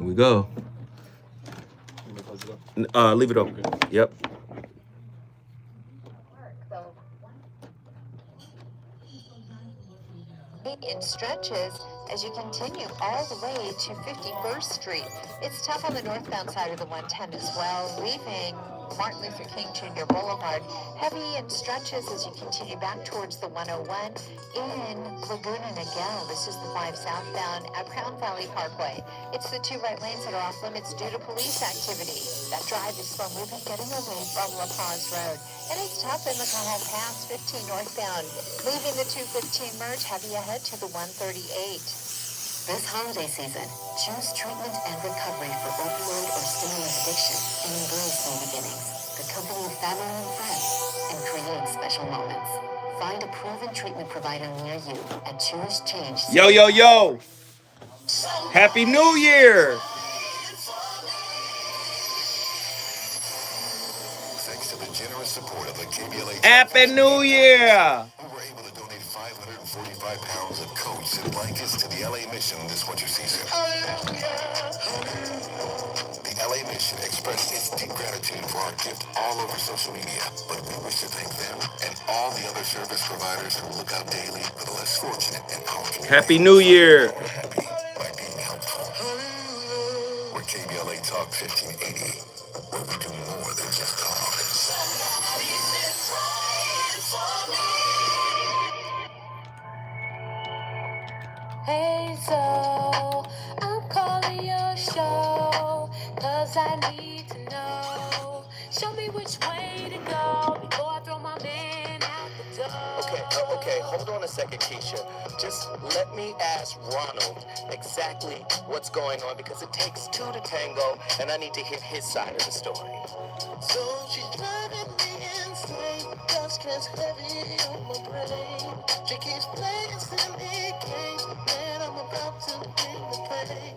we go. Leave it open. Yep. In stretches as you continue all the way to 51st Street. It's tough on the northbound side of the 110 as well, leaving Martin Luther King Jr. Boulevard heavy in stretches as you continue back towards the 101 in Laguna Niguel. This is the 5 southbound at Crown Valley Parkway. It's the 2 right lanes that are off limits due to police activity. That drive is slow moving, getting away from La Paz Road. And it's tough in the Cajon Pass, 15 northbound, leaving the 215 merge, heavy ahead to the 138. This holiday season, choose treatment and recovery for opioid or stimulant addiction and embrace new beginnings. The company of family and friends, and create special moments. Find a proven treatment provider near you and choose change. Yo, yo, yo. Happy New Year. Thanks to the generous support of the KBLA. Happy New Year. We were able to donate 545 pounds of coats and blankets to the LA mission this winter season. The LA mission expressed its deep gratitude for our gift all over social media, but we wish to thank them and all the other service providers who look out daily for the less fortunate in our community. Happy New Year. We're happy by being helpful. We're KBLA Talk 1580, where we do more than just talk. Hey, so I'm calling your show, 'cause I need to know. Show me which way to go before I throw my man out the door. Okay, hold on a second, Keisha. Just let me ask Ronald exactly what's going on, because it takes 2 to tango, and I need to hear his side of the story. So she's driving me insane, got stress heavy on my brain. She keeps playing silly games, man, I'm about to bring the pain.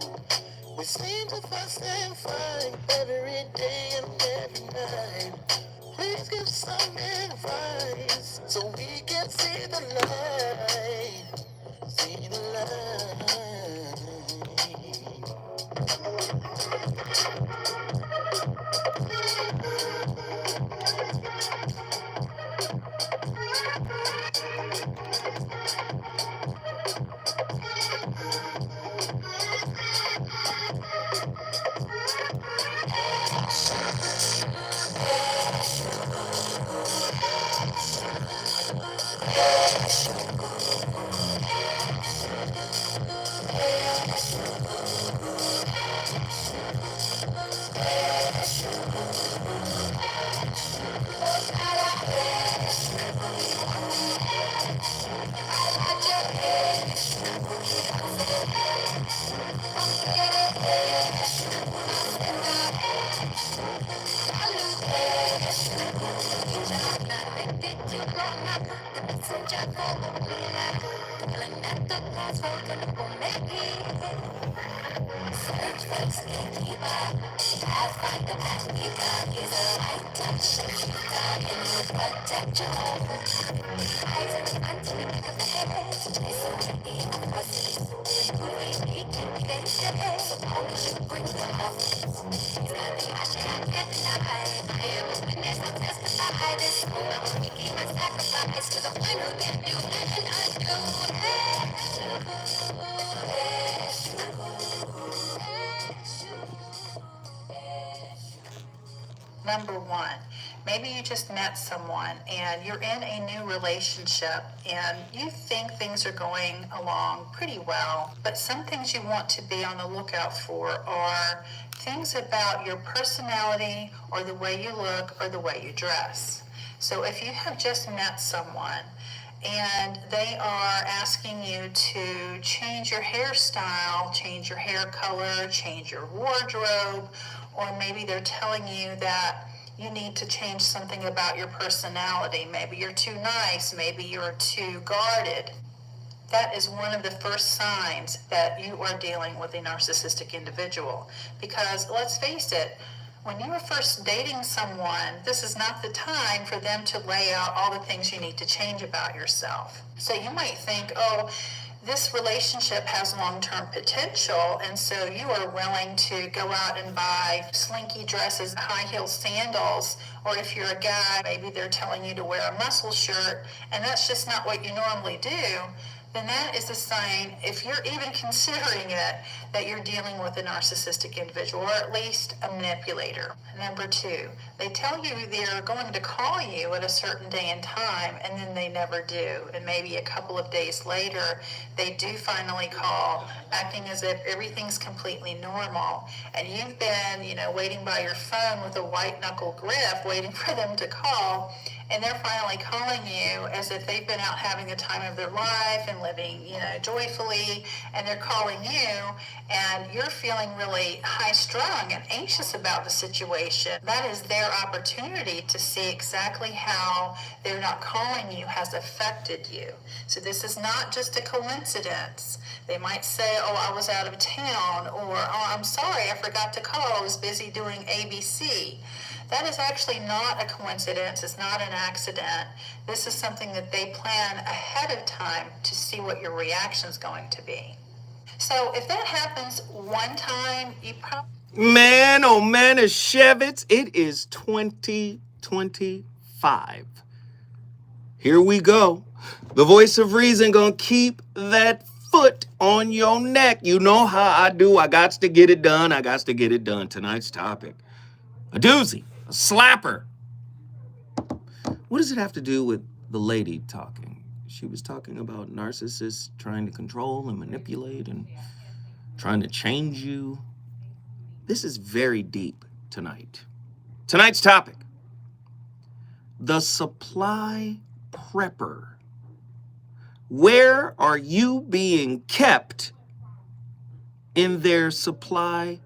We seem to fuss and fight every day and every night. Please give some advice so we can see the light. See the light. Number one, maybe you just met someone and you're in a new relationship and you think things are going along pretty well, but some things you want to be on the lookout for are things about your personality or the way you look or the way you dress. So if you have just met someone and they are asking you to change your hairstyle, change your hair color, change your wardrobe, or maybe they're telling you that you need to change something about your personality. Maybe you're too nice, maybe you're too guarded. That is one of the first signs that you are dealing with a narcissistic individual. Because let's face it, when you are first dating someone, this is not the time for them to lay out all the things you need to change about yourself. So you might think, oh, this relationship has long-term potential, and so you are willing to go out and buy slinky dresses, high heel sandals, or if you're a guy, maybe they're telling you to wear a muscle shirt, and that's just not what you normally do, then that is a sign, if you're even considering it, that you're dealing with a narcissistic individual, or at least a manipulator. Number two, they tell you they're going to call you at a certain day and time, and then they never do. And maybe a couple of days later, they do finally call, acting as if everything's completely normal. And you've been, waiting by your phone with a white knuckle grip, waiting for them to call. And they're finally calling you as if they've been out having the time of their life and living, joyfully, and they're calling you, and you're feeling really high-strung and anxious about the situation. That is their opportunity to see exactly how they're not calling you has affected you. So this is not just a coincidence. They might say, oh, I was out of town, or, oh, I'm sorry, I forgot to call, I was busy doing ABC. That is actually not a coincidence. It's not an accident. This is something that they plan ahead of time to see what your reaction is going to be. So if that happens one time, you probably... Man, oh man, Shevitz, it is 2025. Here we go. The voice of reason gonna keep that foot on your neck. You know how I do. I got to get it done. Tonight's topic. A doozy. A slapper. What does it have to do with the lady talking? She was talking about narcissists trying to control and manipulate and trying to change you. This is very deep tonight. Tonight's topic. The supply prepper. Where are you being kept in their supply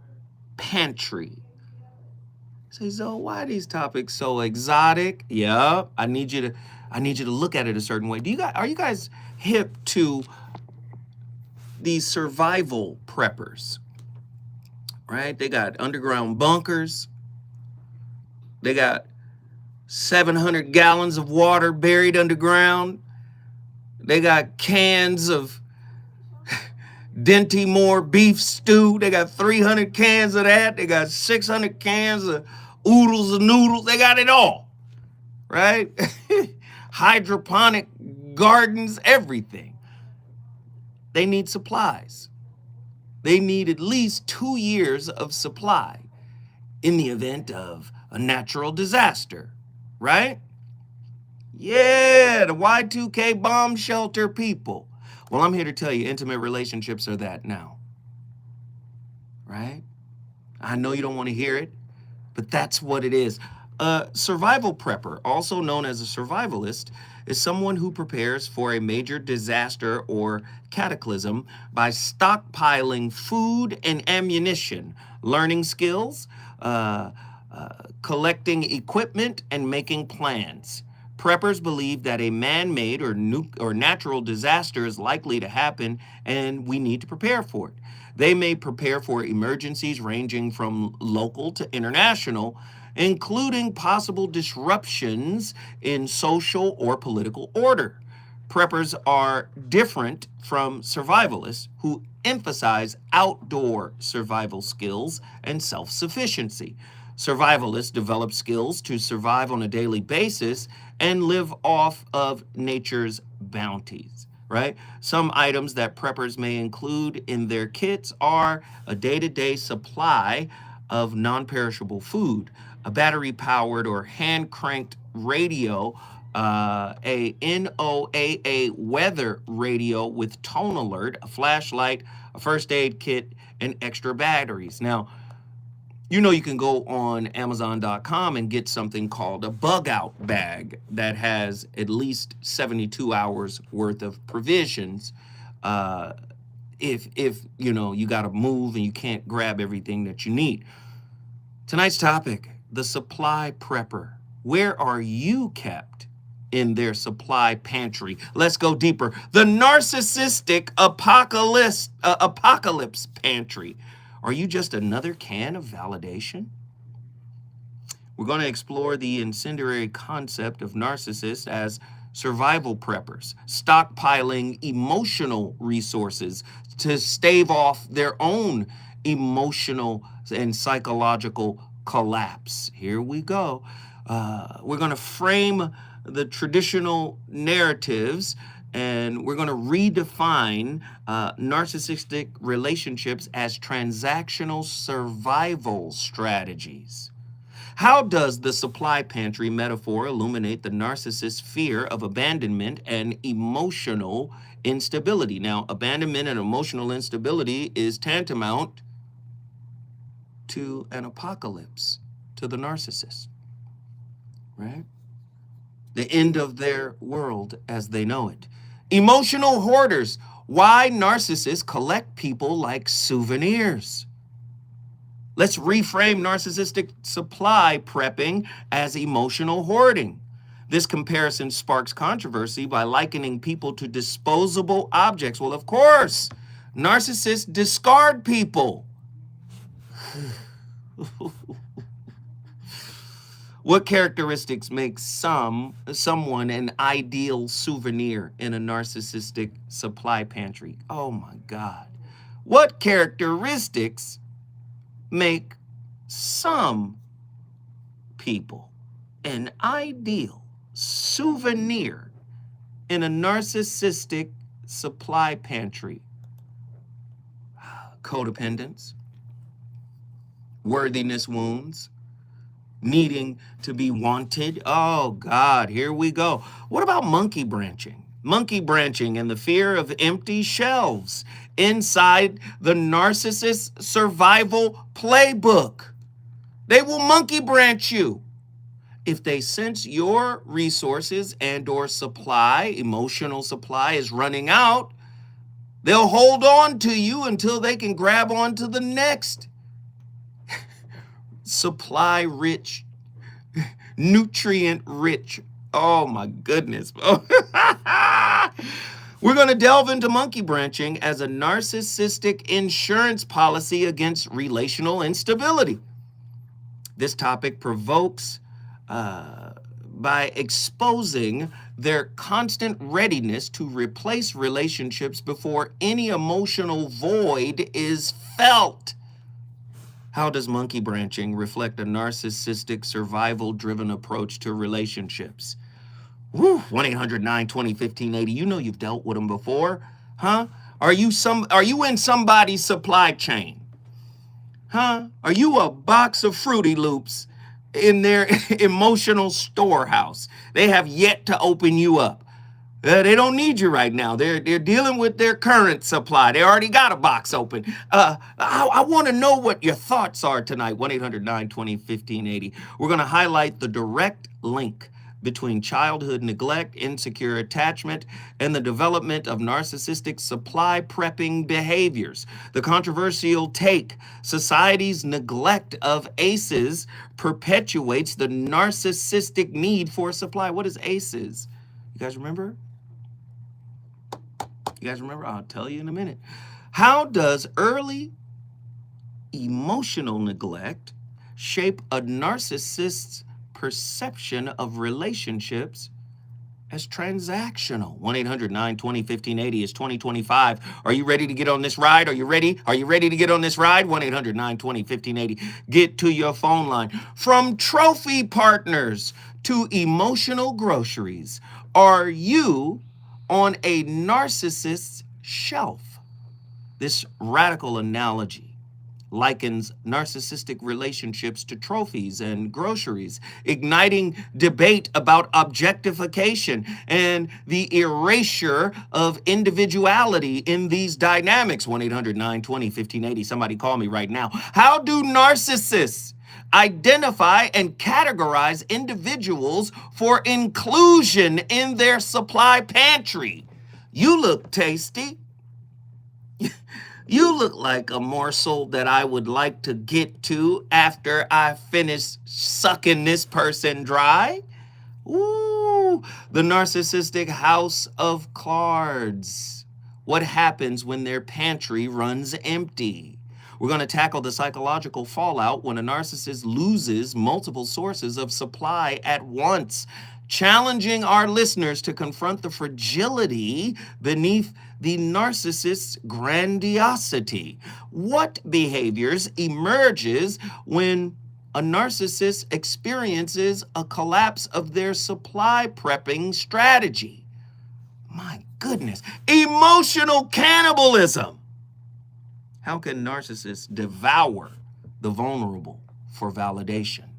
pantry? Say, so why are these topics so exotic? Yeah, I need you to look at it a certain way. Are you guys hip to these survival preppers? Right? They got underground bunkers. They got 700 gallons of water buried underground. They got cans of Dentimore beef stew. They got 300 cans of that. They got 600 cans of oodles of noodles. They got it all, right? Hydroponic gardens, everything. They need supplies. They need at least 2 years of supply in the event of a natural disaster, right? Yeah, the Y2K bomb shelter people. Well, I'm here to tell you, intimate relationships are that now, right? I know you don't want to hear it, but that's what it is. A survival prepper, also known as a survivalist, is someone who prepares for a major disaster or cataclysm by stockpiling food and ammunition, learning skills, collecting equipment, and making plans. Preppers believe that a man-made or natural disaster is likely to happen, and we need to prepare for it. They may prepare for emergencies ranging from local to international, including possible disruptions in social or political order. Preppers are different from survivalists who emphasize outdoor survival skills and self-sufficiency. Survivalists develop skills to survive on a daily basis and live off of nature's bounties, right? Some items that preppers may include in their kits are a day-to-day supply of non-perishable food, a battery-powered or hand-cranked radio, a NOAA weather radio with tone alert, a flashlight, a first aid kit, and extra batteries. Now, you know you can go on Amazon.com and get something called a bug out bag that has at least 72 hours worth of provisions. If you got to move and you can't grab everything that you need. Tonight's topic, the supply prepper. Where are you kept in their supply pantry? Let's go deeper. The narcissistic apocalypse pantry. Are you just another can of validation? We're going to explore the incendiary concept of narcissists as survival preppers, stockpiling emotional resources to stave off their own emotional and psychological collapse. Here we go. We're going to frame the traditional narratives, and we're going to redefine narcissistic relationships as transactional survival strategies. How does the supply pantry metaphor illuminate the narcissist's fear of abandonment and emotional instability? Now, abandonment and emotional instability is tantamount to an apocalypse to the narcissist, right? The end of their world as they know it. Emotional hoarders. Why narcissists collect people like souvenirs. Let's reframe narcissistic supply prepping as emotional hoarding. This comparison sparks controversy by likening people to disposable objects. Well, of course, narcissists discard people. What characteristics make someone an ideal souvenir in a narcissistic supply pantry? Oh my God. What characteristics make some people an ideal souvenir in a narcissistic supply pantry? Codependence, worthiness wounds, needing to be wanted. Oh God, here we go. What about monkey branching? Monkey branching and the fear of empty shelves inside the narcissist survival playbook. They will monkey branch you. If they sense your resources and or supply, emotional supply is running out, they'll hold on to you until they can grab onto the next supply rich, nutrient rich. Oh my goodness. We're going to delve into monkey branching as a narcissistic insurance policy against relational instability. This topic provokes by exposing their constant readiness to replace relationships before any emotional void is felt. How does monkey branching reflect a narcissistic survival-driven approach to relationships? 1-800-920-1580. You know you've dealt with them before, huh? Are you in somebody's supply chain? Huh? Are you a box of Fruity Loops in their emotional storehouse? They have yet to open you up. They don't need you right now. They're dealing with their current supply. They already got a box open. I want to know what your thoughts are tonight. 1-800-920-1580. We're going to highlight the direct link between childhood neglect, insecure attachment, and the development of narcissistic supply prepping behaviors. The controversial take, society's neglect of ACEs perpetuates the narcissistic need for supply. What is ACEs? You guys remember? I'll tell you in a minute. How does early emotional neglect shape a narcissist's perception of relationships as transactional? 1-800-920-1580 is 2025. Are you ready to get on this ride? Are you ready? Are you ready to get on this ride? 1-800-920-1580. Get to your phone line. From trophy partners to emotional groceries, are you on a narcissist's shelf? This radical analogy likens narcissistic relationships to trophies and groceries, igniting debate about objectification and the erasure of individuality in these dynamics. 1-800-920-1580. Somebody call me right now. How do narcissists identify and categorize individuals for inclusion in their supply pantry? You look tasty. You look like a morsel that I would like to get to after I finish sucking this person dry. Ooh, the narcissistic house of cards. What happens when their pantry runs empty? We're going to tackle the psychological fallout when a narcissist loses multiple sources of supply at once. challenging our listeners to confront the fragility beneath the narcissist's grandiosity. What behaviors emerges when a narcissist experiences a collapse of their supply prepping strategy? My goodness, emotional cannibalism. How can narcissists devour the vulnerable for validation?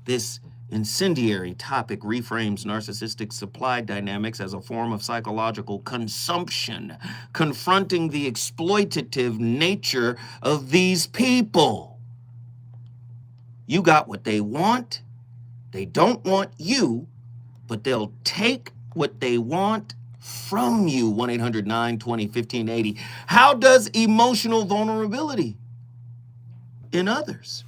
This incendiary topic reframes narcissistic supply dynamics as a form of psychological consumption, confronting the exploitative nature of these people. You got what they want. They don't want you, but they'll take what they want from you. 1-800-920-1580. How does emotional vulnerability in others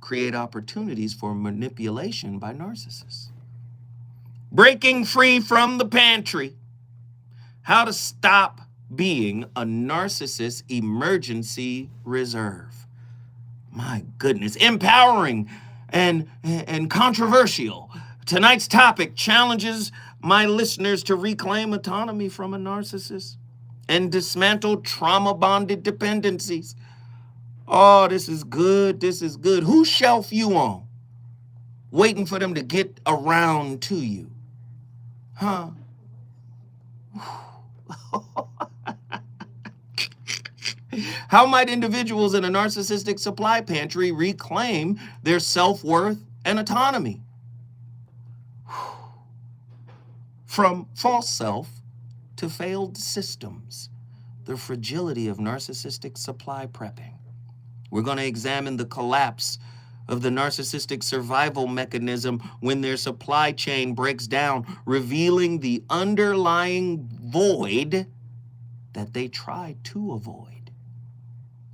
create opportunities for manipulation by narcissists? Breaking free from the pantry. How to stop being a narcissist emergency reserve. My goodness, empowering and controversial. Tonight's topic challenges my listeners to reclaim autonomy from a narcissist and dismantle trauma-bonded dependencies. Oh, this is good. This is good. Whose shelf you on? Waiting for them to get around to you. Huh? How might individuals in a narcissistic supply pantry reclaim their self-worth and autonomy? From false self to failed systems, the fragility of narcissistic supply prepping. We're going to examine the collapse of the narcissistic survival mechanism when their supply chain breaks down, revealing the underlying void that they tried to avoid.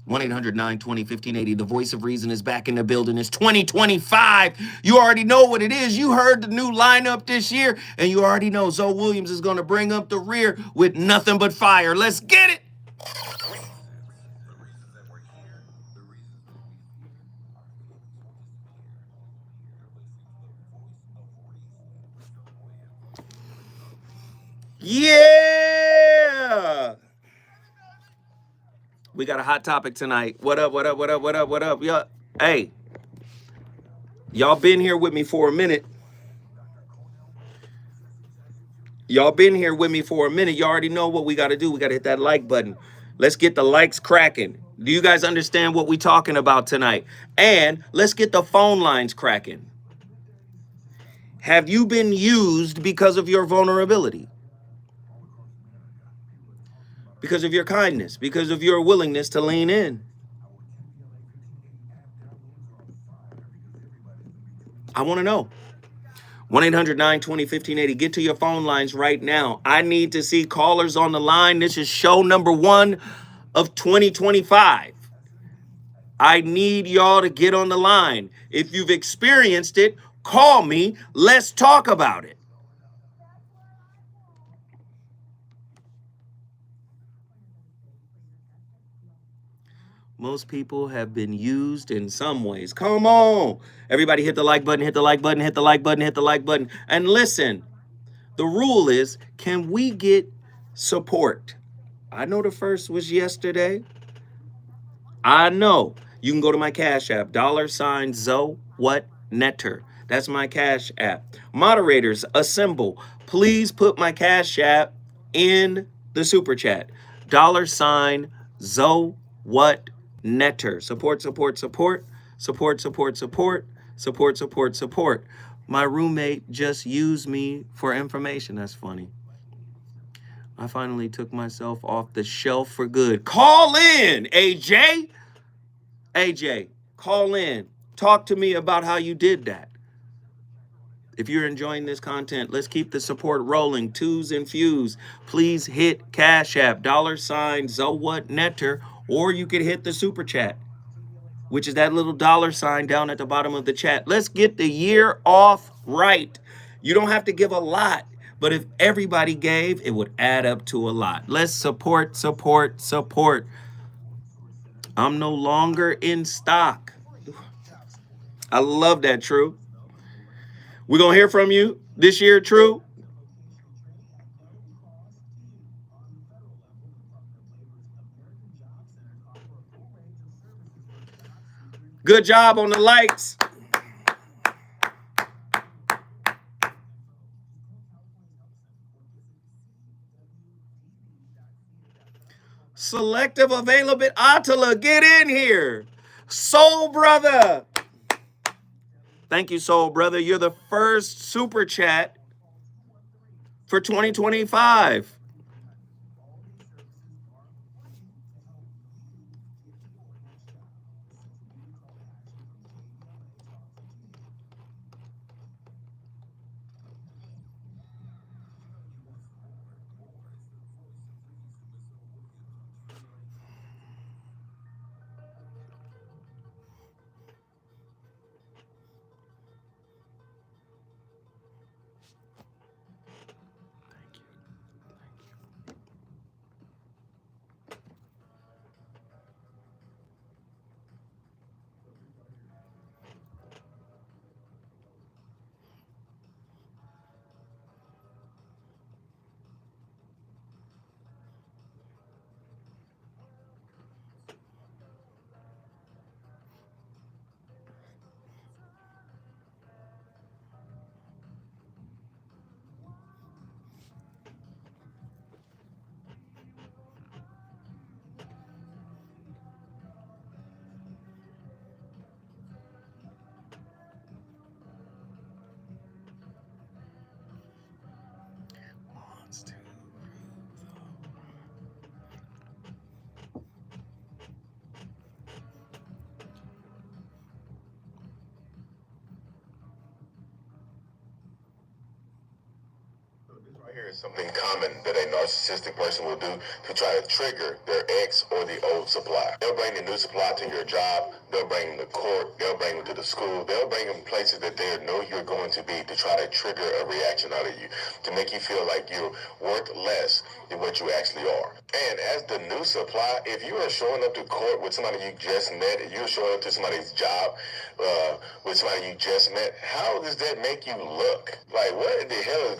1-800-920-1580. The voice of reason is back in the building. It's 2025. You already know what it is. You heard the new lineup this year, and you already know Zoe Williams is going to bring up the rear with nothing but fire. Let's get it. Yeah. We got a hot topic tonight. What up, what up, what up, what up, what up? Yeah. Hey, y'all been here with me for a minute. Y'all been here with me for a minute. You already know what we got to do. We got to hit that like button. Let's get the likes cracking. Do you guys understand what we're talking about tonight? And let's get the phone lines cracking. Have you been used because of your vulnerability? Because of your kindness, because of your willingness to lean in? I want to know. 1-800-920-1580. Get to your phone lines right now. I need to see callers on the line. This is show number 1 of 2025. I need y'all to get on the line. If you've experienced it, call me. Let's talk about it. Most people have been used in some ways. Come on. Everybody hit the like button, hit the like button, hit the like button, hit the like button. And listen, the rule is, can we get support? I know the first was yesterday. I know. You can go to my Cash App, $ZOWHATNETTER. That's my Cash App. Moderators, assemble. Please put my Cash App in the super chat. $ZOWHATNETTER. Support, support, support, support, support, support, support, support, support. My roommate just used me for information. That's funny. I finally took myself off the shelf for good. Call in, AJ. AJ, call in. Talk to me about how you did that. If you're enjoying this content, let's keep the support rolling. Twos and fews. Please hit Cash App, $ZOWHATNETTER, or you could hit the super chat, which is that little $sign down at the bottom of the chat. Let's get the year off right. You don't have to give a lot, but if everybody gave, it would add up to a lot. Let's support, support, support. I'm no longer in stock. I love that, True. We're going to hear from you. This year, true? Good job on the lights. Selective availability. Attila, get in here. Soul Brother. Thank you, Soul Brother. You're the first super chat for 2025. Here is something common that a narcissistic person will do to try to trigger their ex or the old supply. They'll bring the new supply to your job. They'll bring them to court. They'll bring them to the school. They'll bring them places that they know you're going to be to try to trigger a reaction out of you, to make you feel like you're worth less than what you actually are. And as the new supply, if you are showing up to court with somebody you just met, if you're showing up to somebody's job with somebody you just met, how does that make you look? Like, what in the hell is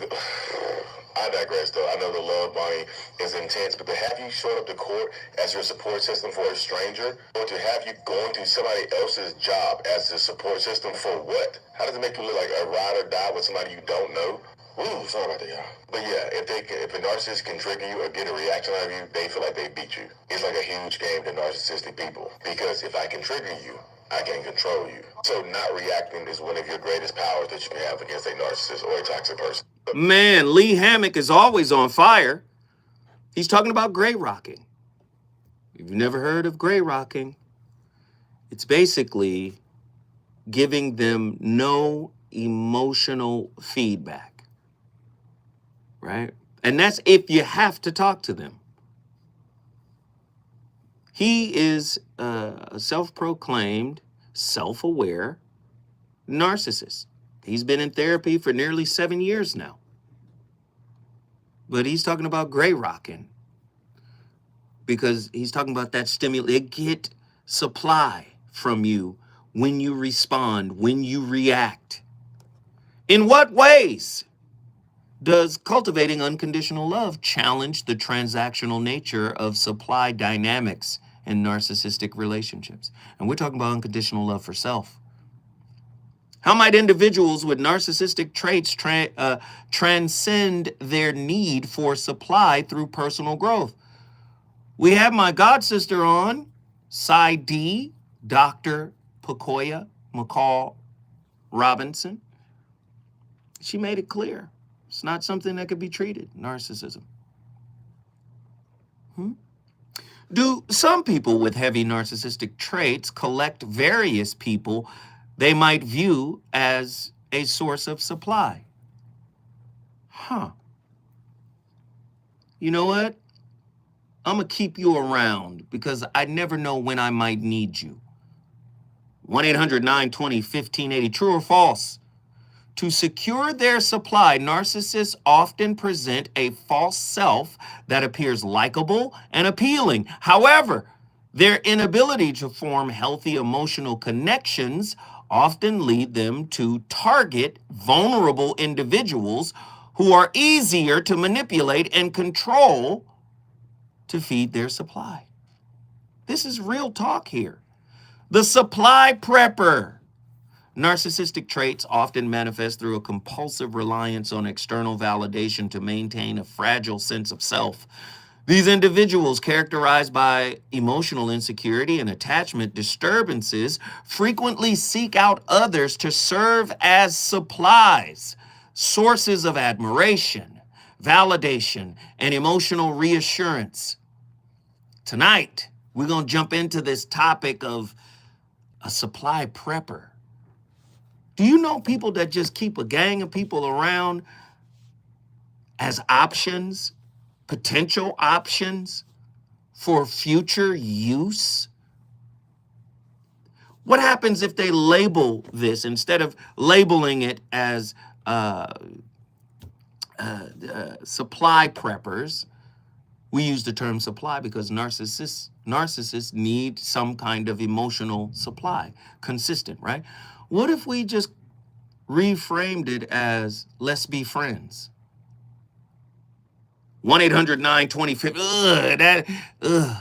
I digress, though. I know the love bombing is intense, but to have you show up to court as your support system for a stranger, or to have you going to somebody else's job as a support system for what? How does it make you look like a ride or die with somebody you don't know? Ooh, sorry about that, y'all. But yeah, if a narcissist can trigger you or get a reaction out of you, they feel like they beat you. It's like a huge game to narcissistic people. Because if I can trigger you, I can control you. So not reacting is one of your greatest powers that you can have against a narcissist or a toxic person. Man, Lee Hammock is always on fire. He's talking about gray rocking. If you've never heard of gray rocking, it's basically giving them no emotional feedback, right? And that's if you have to talk to them. He is a self-proclaimed, self-aware narcissist. He's been in therapy for nearly 7 years now. But he's talking about gray rocking because he's talking about that stimulus. They get supply from you when you respond, when you react. In what ways does cultivating unconditional love challenge the transactional nature of supply dynamics in narcissistic relationships? And we're talking about unconditional love for self. How might individuals with narcissistic traits transcend their need for supply through personal growth? We have my god sister on, Psy D, Dr. Pacoya McCall Robinson. She made it clear. It's not something that could be treated, narcissism. Do some people with heavy narcissistic traits collect various people they might view as a source of supply? You know what? I'm going to keep you around because I never know when I might need you. 1-800-920-1580. True or false? To secure their supply, narcissists often present a false self that appears likable and appealing. However, their inability to form healthy emotional connections often lead them to target vulnerable individuals who are easier to manipulate and control to feed their supply. This is real talk here. The supply prepper. Narcissistic traits often manifest through a compulsive reliance on external validation to maintain a fragile sense of self. These individuals, characterized by emotional insecurity and attachment disturbances, frequently seek out others to serve as supplies, sources of admiration, validation, and emotional reassurance. Tonight, we're going to jump into this topic of a supply prepper. Do you know people that just keep a gang of people around as options, potential options for future use? What happens if they label this instead of labeling it as supply preppers? We use the term supply because narcissists need some kind of emotional supply, consistent, right? What if we just reframed it as let's be friends? 1-800-920-50. Ugh, that, ugh.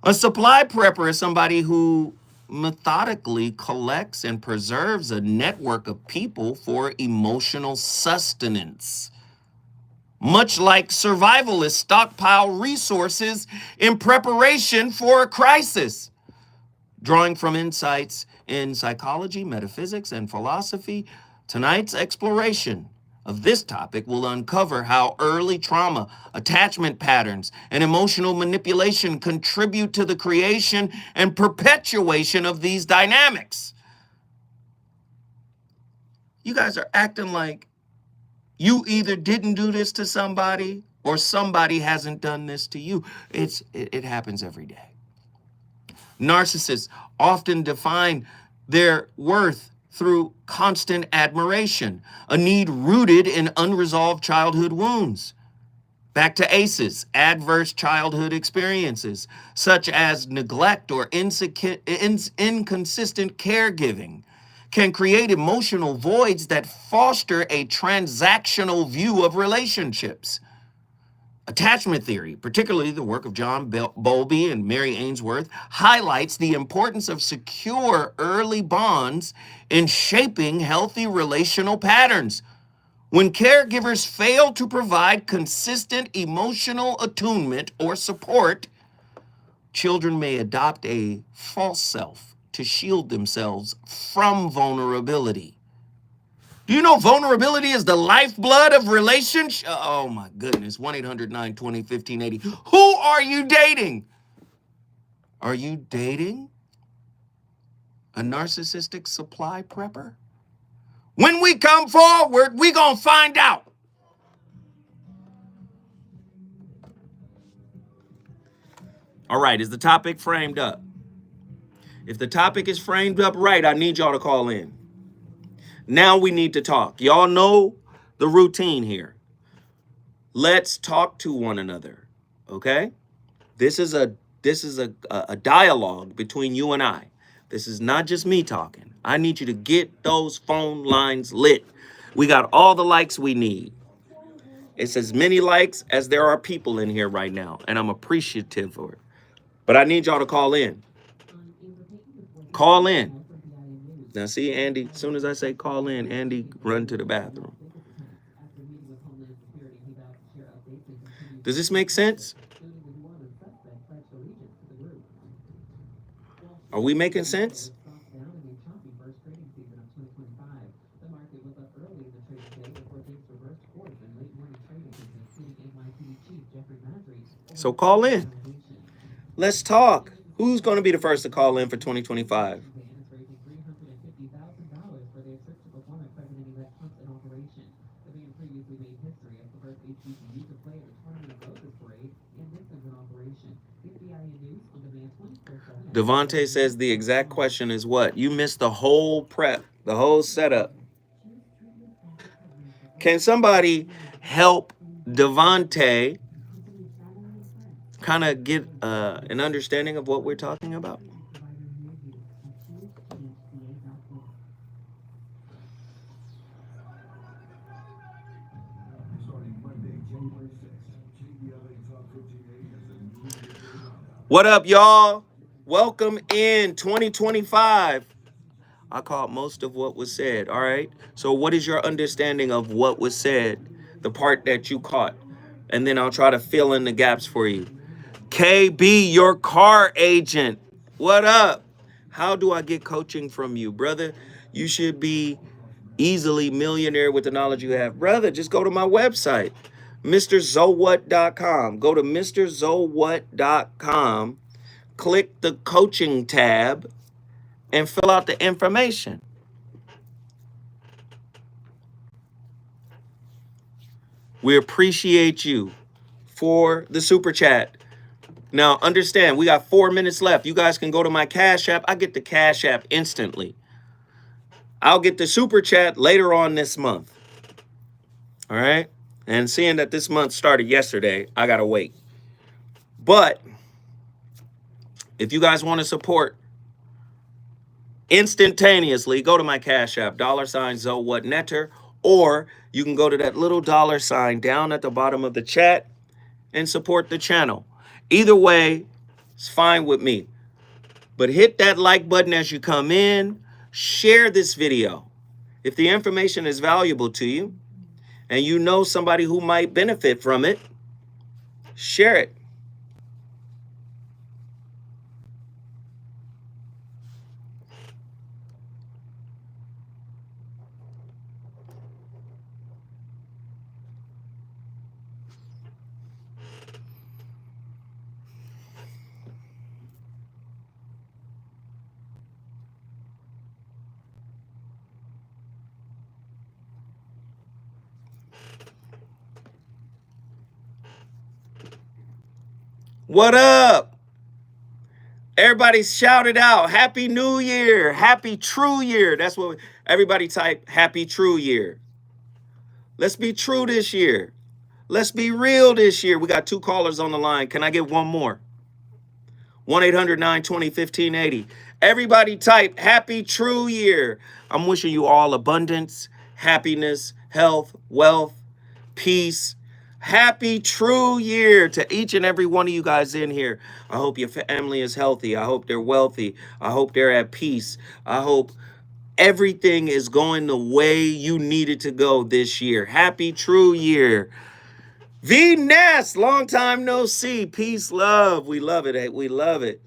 A supply prepper is somebody who methodically collects and preserves a network of people for emotional sustenance. Much like survivalists stockpile resources in preparation for a crisis. Drawing from insights in psychology, metaphysics, and philosophy, tonight's exploration of this topic will uncover how early trauma, attachment patterns, and emotional manipulation contribute to the creation and perpetuation of these dynamics. You guys are acting like you either didn't do this to somebody or somebody hasn't done this to you. It happens every day. Narcissists often define their worth through constant admiration, a need rooted in unresolved childhood wounds. Back to ACEs, adverse childhood experiences, such as neglect or inconsistent caregiving, can create emotional voids that foster a transactional view of relationships. Attachment theory, particularly the work of John Bowlby and Mary Ainsworth, highlights the importance of secure early bonds in shaping healthy relational patterns. When caregivers fail to provide consistent emotional attunement or support, children may adopt a false self to shield themselves from vulnerability. Do you know vulnerability is the lifeblood of relationship? Oh my goodness. 1-800-920-1580. Who are you dating? Are you dating a narcissistic supply prepper? When we come forward, we're going to find out. All right, is the topic framed up? If the topic is framed up right, I need y'all to call in. Now we need to talk. Y'all know the routine here. Let's talk to one another, okay? This is a dialogue between you and I. This is not just me talking. I need you to get those phone lines lit. We got all the likes we need. It's as many likes as there are people in here right now, and I'm appreciative for it. But I need y'all to call in. Call in. Now see, Andy, as soon as I say call in, Andy run to the bathroom. Does this make sense? Are we making sense? So call in. Let's talk. Who's going to be the first to call in for 2025? Devontae says the exact question is what? You missed the whole prep, the whole setup. Can somebody help Devontae kind of get an understanding of what we're talking about? What up, y'all? Welcome in 2025. I caught most of what was said. All right. So, what is your understanding of what was said? The part that you caught. And then I'll try to fill in the gaps for you. KB, your car agent. What up? How do I get coaching from you, brother? You should be easily millionaire with the knowledge you have. Brother, just go to my website, mrzowhat.com. Go to mrzowhat.com, click the coaching tab, and fill out the information. We appreciate you for the super chat. Now, understand, we got 4 minutes left. You guys can go to my Cash App. I get the Cash App instantly. I'll get the super chat later on this month. All right? And seeing that this month started yesterday, I got to wait. But if you guys want to support instantaneously, go to my Cash App, $ZoWhatNetter, or you can go to that little $sign down at the bottom of the chat and support the channel. Either way, it's fine with me. But hit that like button as you come in. Share this video. If the information is valuable to you and you know somebody who might benefit from it, share it. What up? Everybody shout it out. Happy New Year. Happy True Year. That's what everybody type. Happy True Year. Let's be true this year. Let's be real this year. We got 2 callers on the line. Can I get one more? 1-800-920-1580. Everybody type Happy True Year. I'm wishing you all abundance, happiness, health, wealth, peace. Happy True Year to each and every one of you guys in here. I hope your family is healthy. I hope they're wealthy. I hope they're at peace. I hope everything is going the way you need it to go this year. Happy True Year. V Ness, long time no see. Peace, love. We love it. We love it.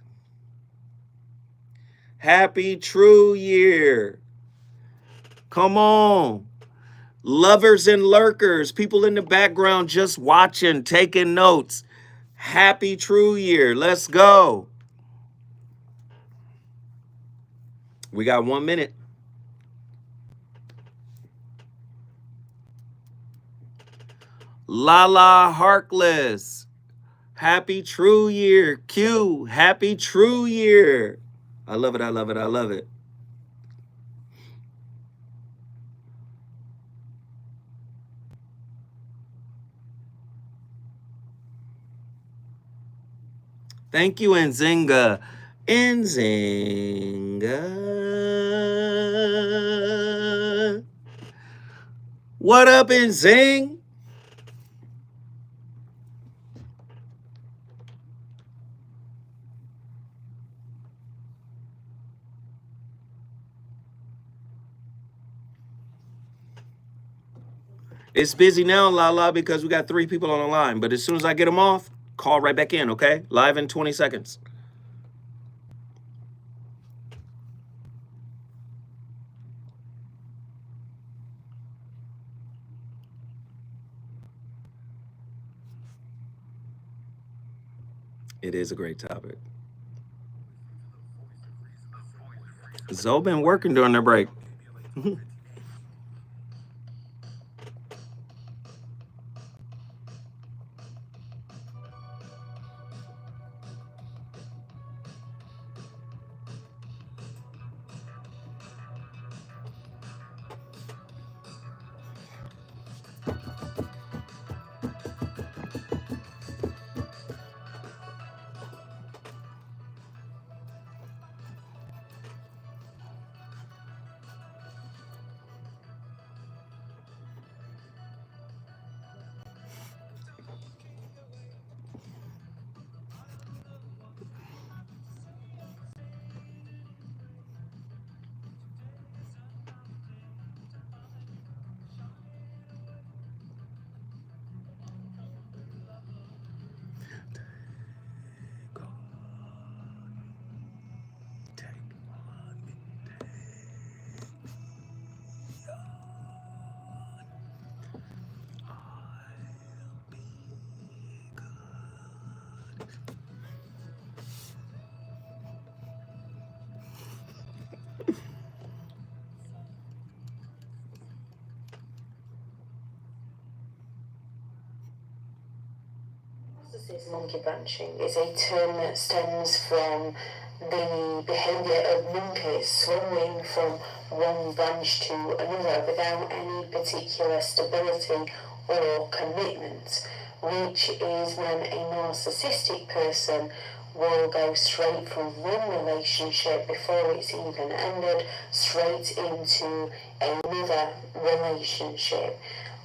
Happy True Year. Come on. Lovers and lurkers, people in the background just watching, taking notes. Happy True Year. Let's go. We got 1 minute. Lala Harkless. Happy True Year. Q. Happy True Year. I love it. I love it. I love it. Thank you, Nzinga. Nzinga. What up, Nzing? It's busy now, Lala, because we got 3 people on the line. But as soon as I get them off, call right back in, okay? Live in 20 seconds. It is a great topic. Zoe been working during their break. Monkey branching is a term that stems from the behaviour of monkeys swinging from one branch to another without any particular stability or commitment, which is when a narcissistic person will go straight from one relationship before it's even ended straight into another relationship.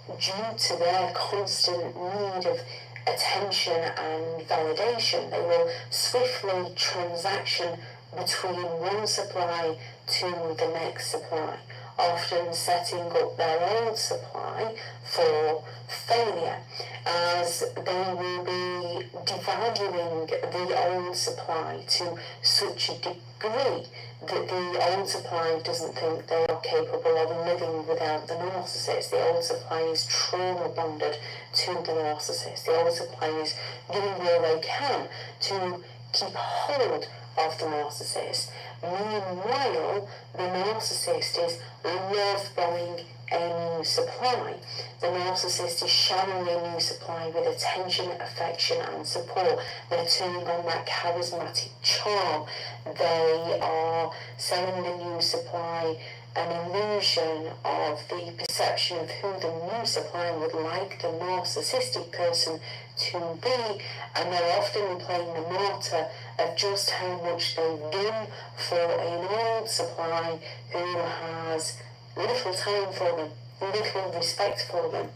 Due to their constant need of attention and validation, they will swiftly transaction between one supply to the next supply, often setting up their old supply for failure, as they will be devaluing the old supply to such a degree that the old supply doesn't think they are capable of living without the narcissist. The old supply is trauma bonded to the narcissist. The old supply is doing all they can to keep hold of the narcissist. Meanwhile, the narcissist is love-bombing a new supply. The narcissist is showering a new supply with attention, affection and support. They're turning on that charismatic charm. They are selling the new supply an illusion of the perception of who the new supply would like the narcissistic person to be, and they're often playing the martyr of just how much they've done for an old supply who has little time for them, little respect for them.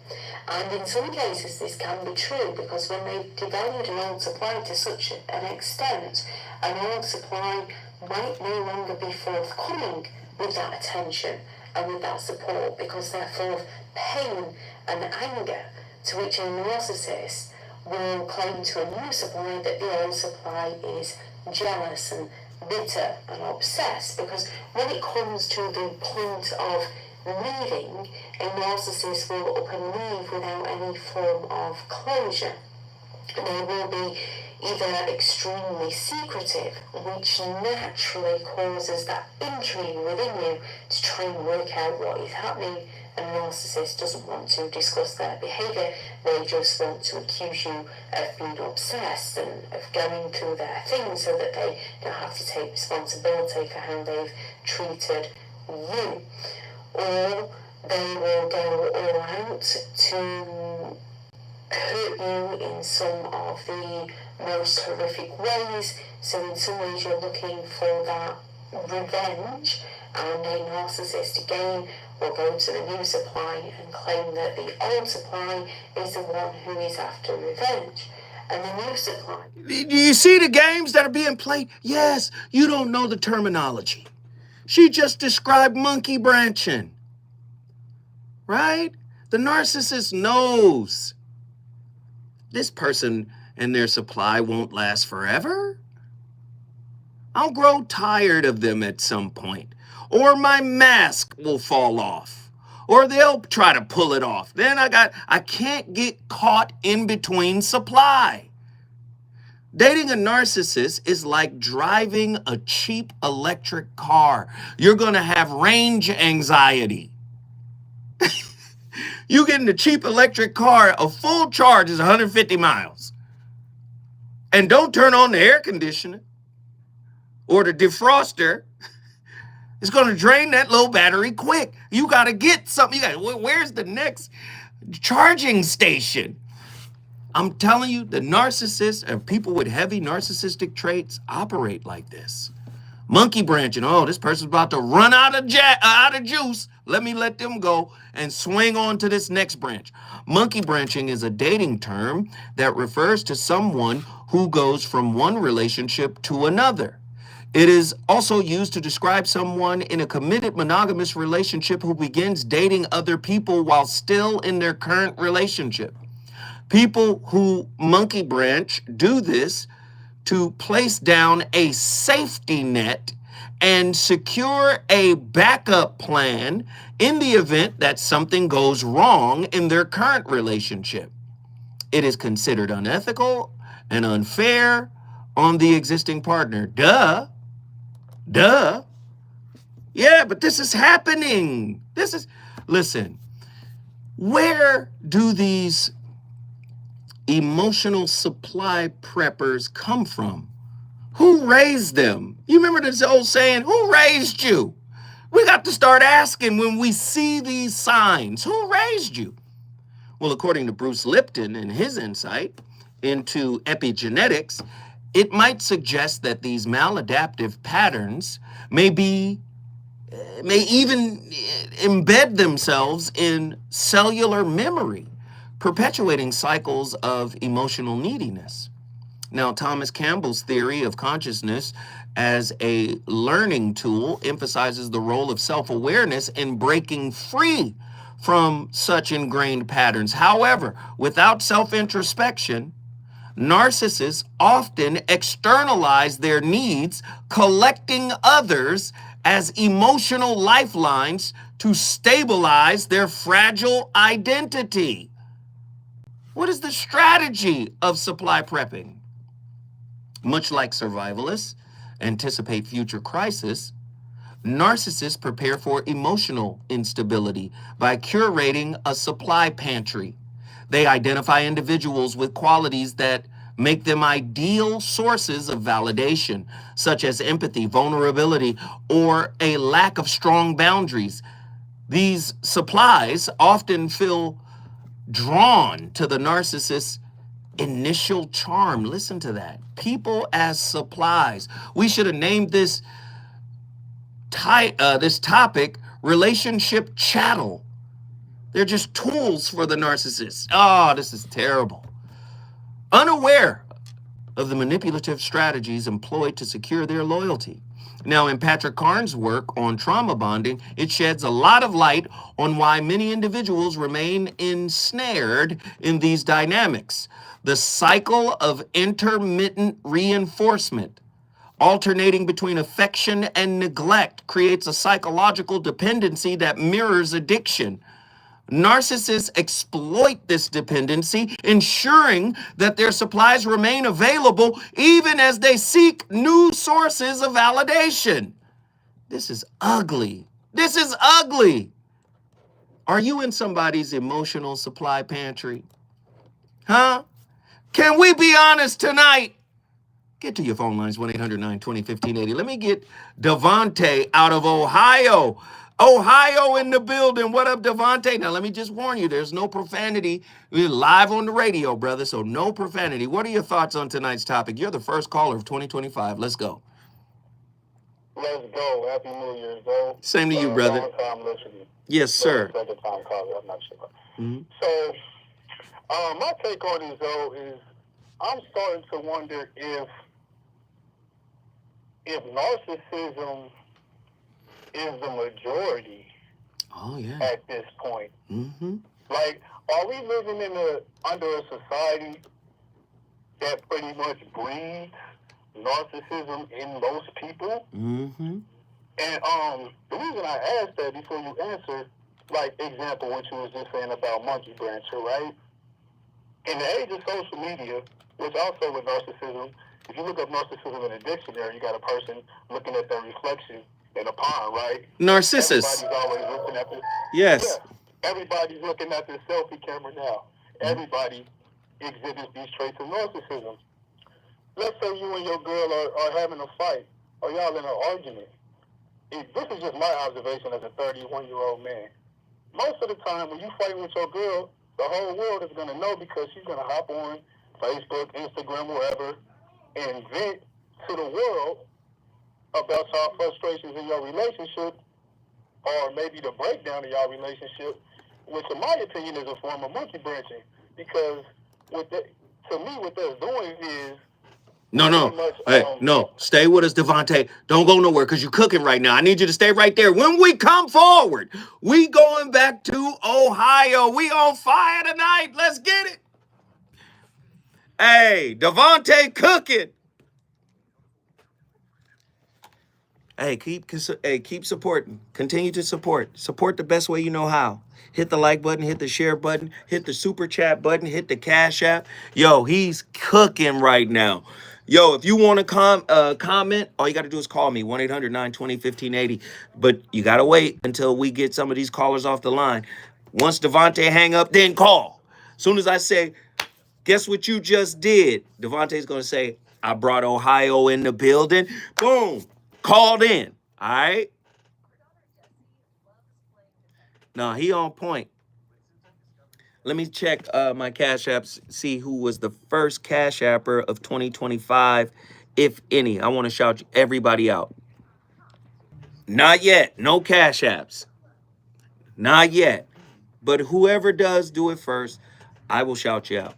And in some cases this can be true, because when they've devalued an old supply to such an extent, an old supply might no longer be forthcoming with that attention and with that support, because they're full of pain and anger, to which a narcissist will claim to a new supply that the old supply is jealous and bitter and obsessed. Because when it comes to the point of leaving, a narcissist will up and leave without any form of closure. They will be either extremely secretive, which naturally causes that intrigue within you to try and work out what is happening. And a narcissist doesn't want to discuss their behaviour, they just want to accuse you of being obsessed and of going through their things so that they don't have to take responsibility for how they've treated you. Or they will go all out to hurt you in some of the most horrific ways. So in some ways you're looking for that revenge, and a narcissist again will go to the new supply and claim that the old supply is the one who is after revenge. And the new supply... Do you see the games that are being played? Yes, you don't know the terminology. She just described monkey branching, right? The narcissist knows this person and their supply won't last forever. I'll grow tired of them at some point, or my mask will fall off, or they'll try to pull it off. Then I can't get caught in between supply. Dating a narcissist is like driving a cheap electric car. You're going to have range anxiety. You get in a cheap electric car, a full charge is 150 miles. And don't turn on the air conditioner or the defroster. It's going to drain that low battery quick. You got to get something. Where's the next charging station? I'm telling you, the narcissists and people with heavy narcissistic traits operate like this. Monkey branching. Oh, this person's about to run out of juice. Let them go and swing on to this next branch. Monkey branching is a dating term that refers to someone who goes from one relationship to another. It is also used to describe someone in a committed monogamous relationship who begins dating other people while still in their current relationship. People who monkey branch do this to place down a safety net and secure a backup plan in the event that something goes wrong in their current relationship. It is considered unethical and unfair on the existing partner. Duh. Yeah, but this is happening. Listen, where do these emotional supply preppers come from? Who raised them? You remember this old saying, who raised you? We got to start asking when we see these signs, who raised you? Well, according to Bruce Lipton and his insight into epigenetics, it might suggest that these maladaptive patterns may even embed themselves in cellular memory, perpetuating cycles of emotional neediness. Now, Thomas Campbell's theory of consciousness as a learning tool emphasizes the role of self-awareness in breaking free from such ingrained patterns. However, without self-introspection, narcissists often externalize their needs, collecting others as emotional lifelines to stabilize their fragile identity. What is the strategy of supply prepping? Much like survivalists anticipate future crisis, narcissists prepare for emotional instability by curating a supply pantry. They identify individuals with qualities that make them ideal sources of validation, such as empathy, vulnerability, or a lack of strong boundaries. These supplies often feel drawn to the narcissist's initial charm. Listen to that. People as supplies. We should have named this topic relationship chattel. They're just tools for the narcissist. Oh, this is terrible. Unaware of the manipulative strategies employed to secure their loyalty. Now, in Patrick Carnes' work on trauma bonding, it sheds a lot of light on why many individuals remain ensnared in these dynamics. The cycle of intermittent reinforcement, alternating between affection and neglect, creates a psychological dependency that mirrors addiction. Narcissists exploit this dependency, ensuring that their supplies remain available even as they seek new sources of validation. This is ugly. This is ugly. Are you in somebody's emotional supply pantry? Huh? Can we be honest tonight? Get to your phone lines, 1-800-920-1580. Let me get Devontae out of Ohio. Ohio in the building. What up, Devontae? Now, let me just warn you, there's no profanity. We're live on the radio, brother, so no profanity. What are your thoughts on tonight's topic? You're the first caller of 2025. Let's go. Let's go. Happy New Year's, bro. Same to you, brother. Long time listening. Yes, sir. Second time caller, I'm not sure. Mm-hmm. So, my take on this, though, is I'm starting to wonder if narcissism is the majority at this point. Mm-hmm. Like, are we living under a society that pretty much breeds narcissism in most people? Mm-hmm. And the reason I asked that before you answer, like, example, what you was just saying about monkey brancher, right? In the age of social media, which also with narcissism, if you look up narcissism in a dictionary, you got a person looking at their reflection in a pond, right? Narcissist. Everybody's always looking at this. Yes. Yeah, everybody's looking at this selfie camera now. Everybody exhibits these traits of narcissism. Let's say you and your girl are having a fight, or y'all in an argument. This is just my observation as a 31-year-old man. Most of the time, when you fight with your girl, the whole world is going to know because she's going to hop on Facebook, Instagram, wherever, and vent to the world about y'all frustrations in your relationship, or maybe the breakdown of y'all relationship, which in my opinion is a form of monkey branching. Because to me, what that's doing is No. Stay with us, Devontae. Don't go nowhere because you're cooking right now. I need you to stay right there. When we come forward, we going back to Ohio. We on fire tonight. Let's get it. Hey, Devontae cooking. Hey, keep supporting. Continue to support. Support the best way you know how. Hit the like button, hit the share button, hit the super chat button, hit the Cash App. Yo, he's cooking right now. Yo, if you want to comment, all you got to do is call me, 1-800-920-1580. But you got to wait until we get some of these callers off the line. Once Devontae hang up, then call. As soon as I say, Guess what you just did? Devontae's going to say, I brought Ohio in the building. Boom. Called in. All right? No, he on point. Let me check my Cash Apps, see who was the first Cash Apper of 2025, if any. I want to shout everybody out. Not yet. No Cash Apps. Not yet. But whoever does do it first, I will shout you out.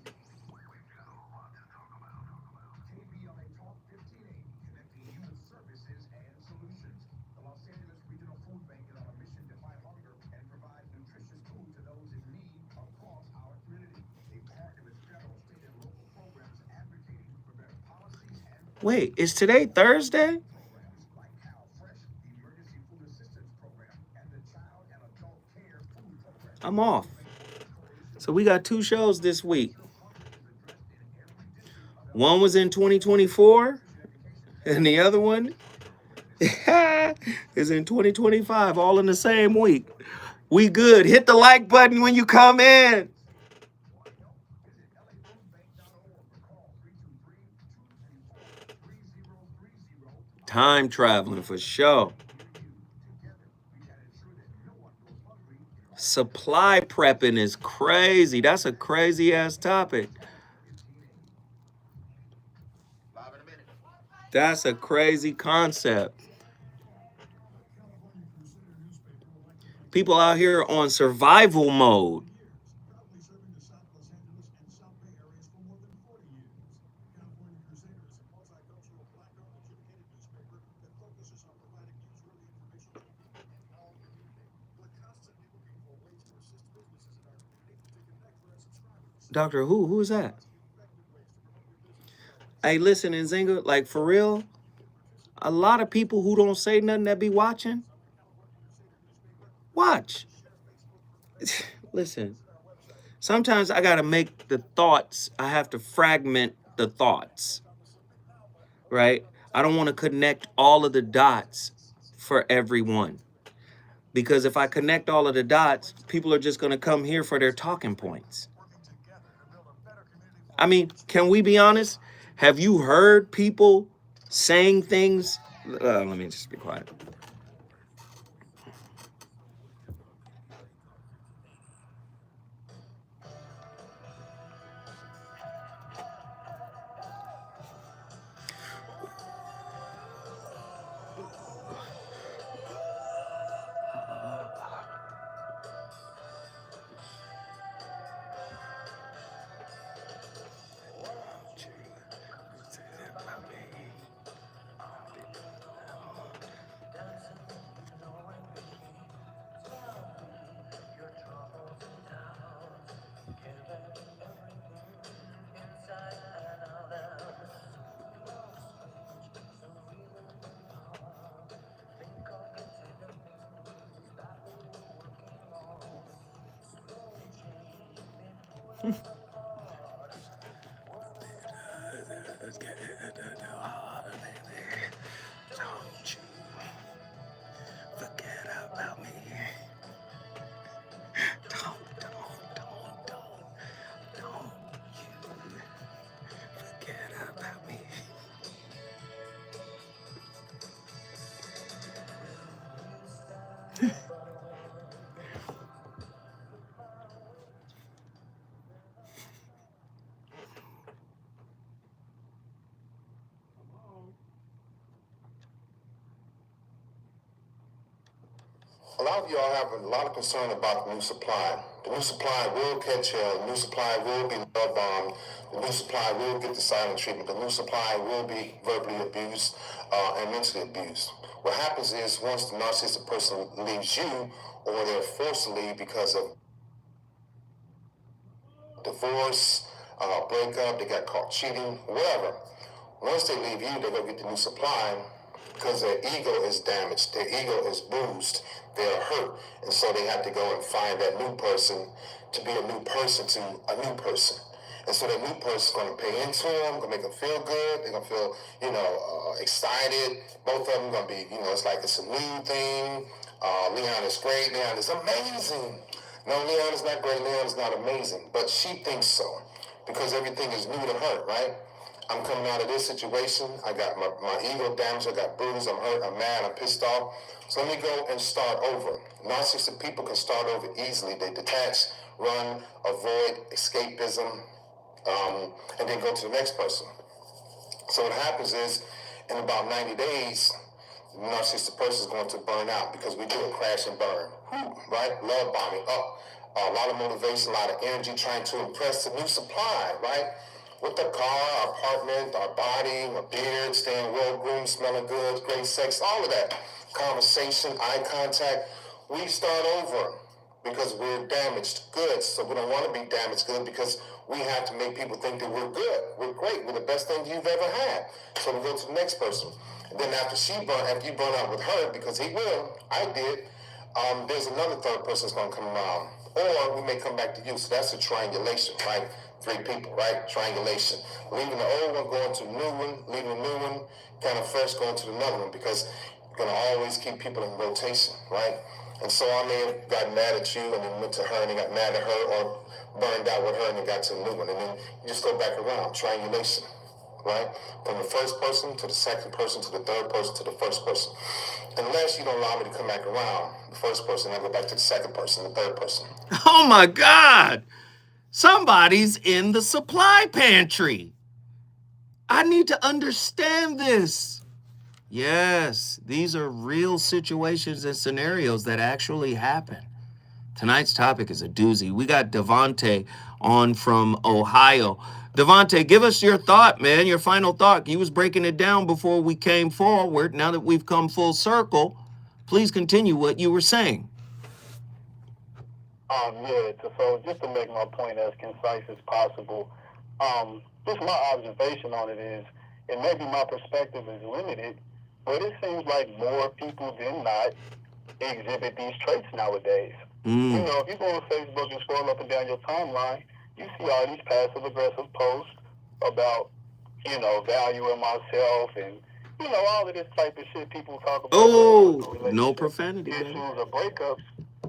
Wait, is today Thursday? I'm off. So we got 2 shows this week. One was in 2024, and the other one is in 2025, all in the same week. We good. Hit the like button when you come in. Time traveling for sure. Supply prepping is crazy. That's a crazy ass topic. That's a crazy concept. People out here on survival mode. Doctor Who? Who is that? Hey, listen, Nzinga, like for real, a lot of people who don't say nothing that be watching, watch. Listen, sometimes I gotta make the thoughts, I have to fragment the thoughts, right? I don't want to connect all of the dots for everyone. Because if I connect all of the dots, people are just gonna come here for their talking points. I mean, can we be honest? Have you heard people saying things? Let me just be quiet. Don't you forget about me. Don't you forget about me. A lot of y'all have a lot of concern about the new supply. The new supply will catch hell. The new supply will be love bombed. The new supply will get the silent treatment. The new supply will be verbally abused and mentally abused. What happens is once the narcissistic person leaves you, or they're forced to leave because of divorce, breakup, they got caught cheating, whatever. Once they leave you, they're going to get the new supply because their ego is damaged. Their ego is bruised. They're hurt. And so they have to go and find that new person to be a new person to a new person. And so that new person's going to pay into them, going to make them feel good. They're going to feel, excited. Both of them going to be, it's like it's a new thing. Leon is great. Leon is amazing. No, Leon is not great. Leon is not amazing. But she thinks so. because everything is new to her, right? I'm coming out of this situation. I got my ego damaged. I got bruised. I'm hurt. I'm mad. I'm pissed off. So let me go and start over. Narcissistic people can start over easily. They detach, run, avoid, escapism, and then go to the next person. So what happens is, in about 90 days, the narcissistic person is going to burn out because we do a crash and burn, right? Love bombing, up. A lot of motivation, a lot of energy, trying to impress the new supply, right? With the car, our apartment, our body, our beard, staying well-groomed, smelling good, great sex, all of that. Conversation, eye contact. We start over because we're damaged goods. So we don't want to be damaged goods because we have to make people think that we're good. We're great. We're the best thing you've ever had. So we go to the next person. And then after you burn out with her, because he will, I did, there's another third person that's going to come around. Or we may come back to you. So that's a triangulation, right? 3 people, right? Triangulation. Leaving the old one, going to a new one, leaving a new one, kind of fresh, going to another one, because you're going to always keep people in rotation, right? And so I may have gotten mad at you and then went to her and then got mad at her, or burned out with her and then got to a new one. And then you just go back around, triangulation, right? From the first person to the second person to the third person to the first person. Unless you don't allow me to come back around the first person, I go back to the second person, the third person. Oh my God. Somebody's in the supply pantry. I need to understand this. Yes, these are real situations and scenarios that actually happen. Tonight's topic is a doozy. We got Devontae on from Ohio. Devontae, give us your thought, man, your final thought. You was breaking it down before we came forward. Now that we've come full circle, please continue what you were saying. So just to make my point as concise as possible, just my observation on it is, and maybe my perspective is limited, but it seems like more people than not exhibit these traits nowadays. You know, if you go on Facebook and scroll up and down your timeline, you see all these passive-aggressive posts about, you know, valuing myself and, you know, all of this type of shit people talk about. Oh, no profanity. Issues or breakups.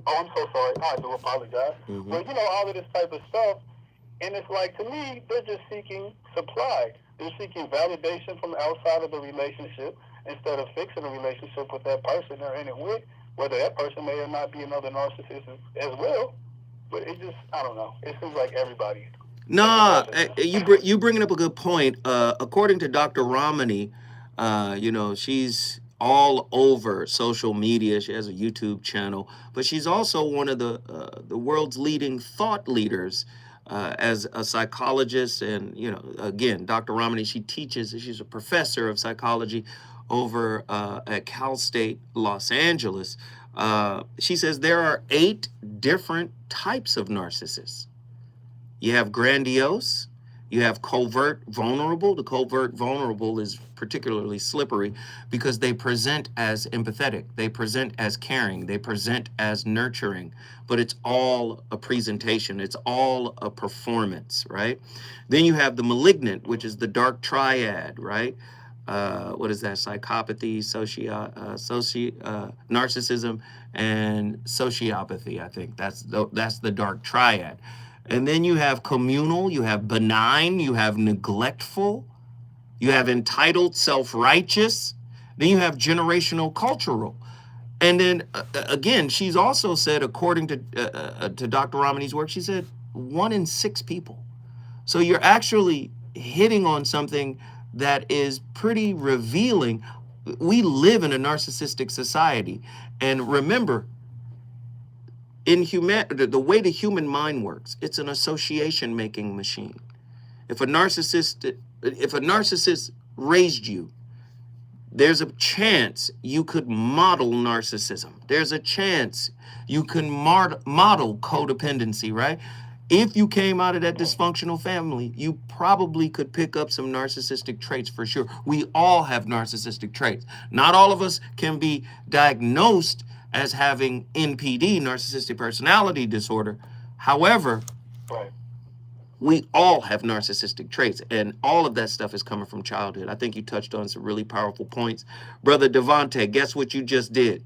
Oh, I'm so sorry. I do apologize. But, you know, all of this type of stuff, and it's like, to me, they're just seeking supply. They're seeking validation from outside of the relationship instead of fixing a relationship with that person they're in it with, whether that person may or not be another narcissist as well. But it just, I don't know. It seems like everybody. Nah, you bringing up a good point. According to Dr. Romani, you know, she's all over social media. She has a YouTube channel, but she's also one of the world's leading thought leaders as a psychologist. And, you know, again, Dr. Romani, she's a professor of psychology over at Cal State, Los Angeles. She says there are 8 different types of narcissists. You have grandiose, you have covert vulnerable. The covert vulnerable is particularly slippery because they present as empathetic, they present as caring, they present as nurturing, but it's all a presentation, it's all a performance, right? Then you have the malignant, which is the dark triad, right? What is that? Psychopathy, narcissism, and sociopathy. I think that's the dark triad. And then you have communal, you have benign, you have neglectful, you have entitled, self-righteous, then you have generational cultural. And then again, she's also said, according to Dr. Romani's work, she said 1 in 6 people. So you're actually hitting on something that is pretty revealing. We live in a narcissistic society. And remember, in the way the human mind works, it's an association-making machine. If a narcissist raised you, there's a chance you could model narcissism. There's a chance you can model codependency, right? If you came out of that dysfunctional family, you probably could pick up some narcissistic traits for sure. We all have narcissistic traits. Not all of us can be diagnosed as having NPD, narcissistic personality disorder. However, we all have narcissistic traits, and all of that stuff is coming from childhood. I think you touched on some really powerful points. Brother Devontae, guess what you just did?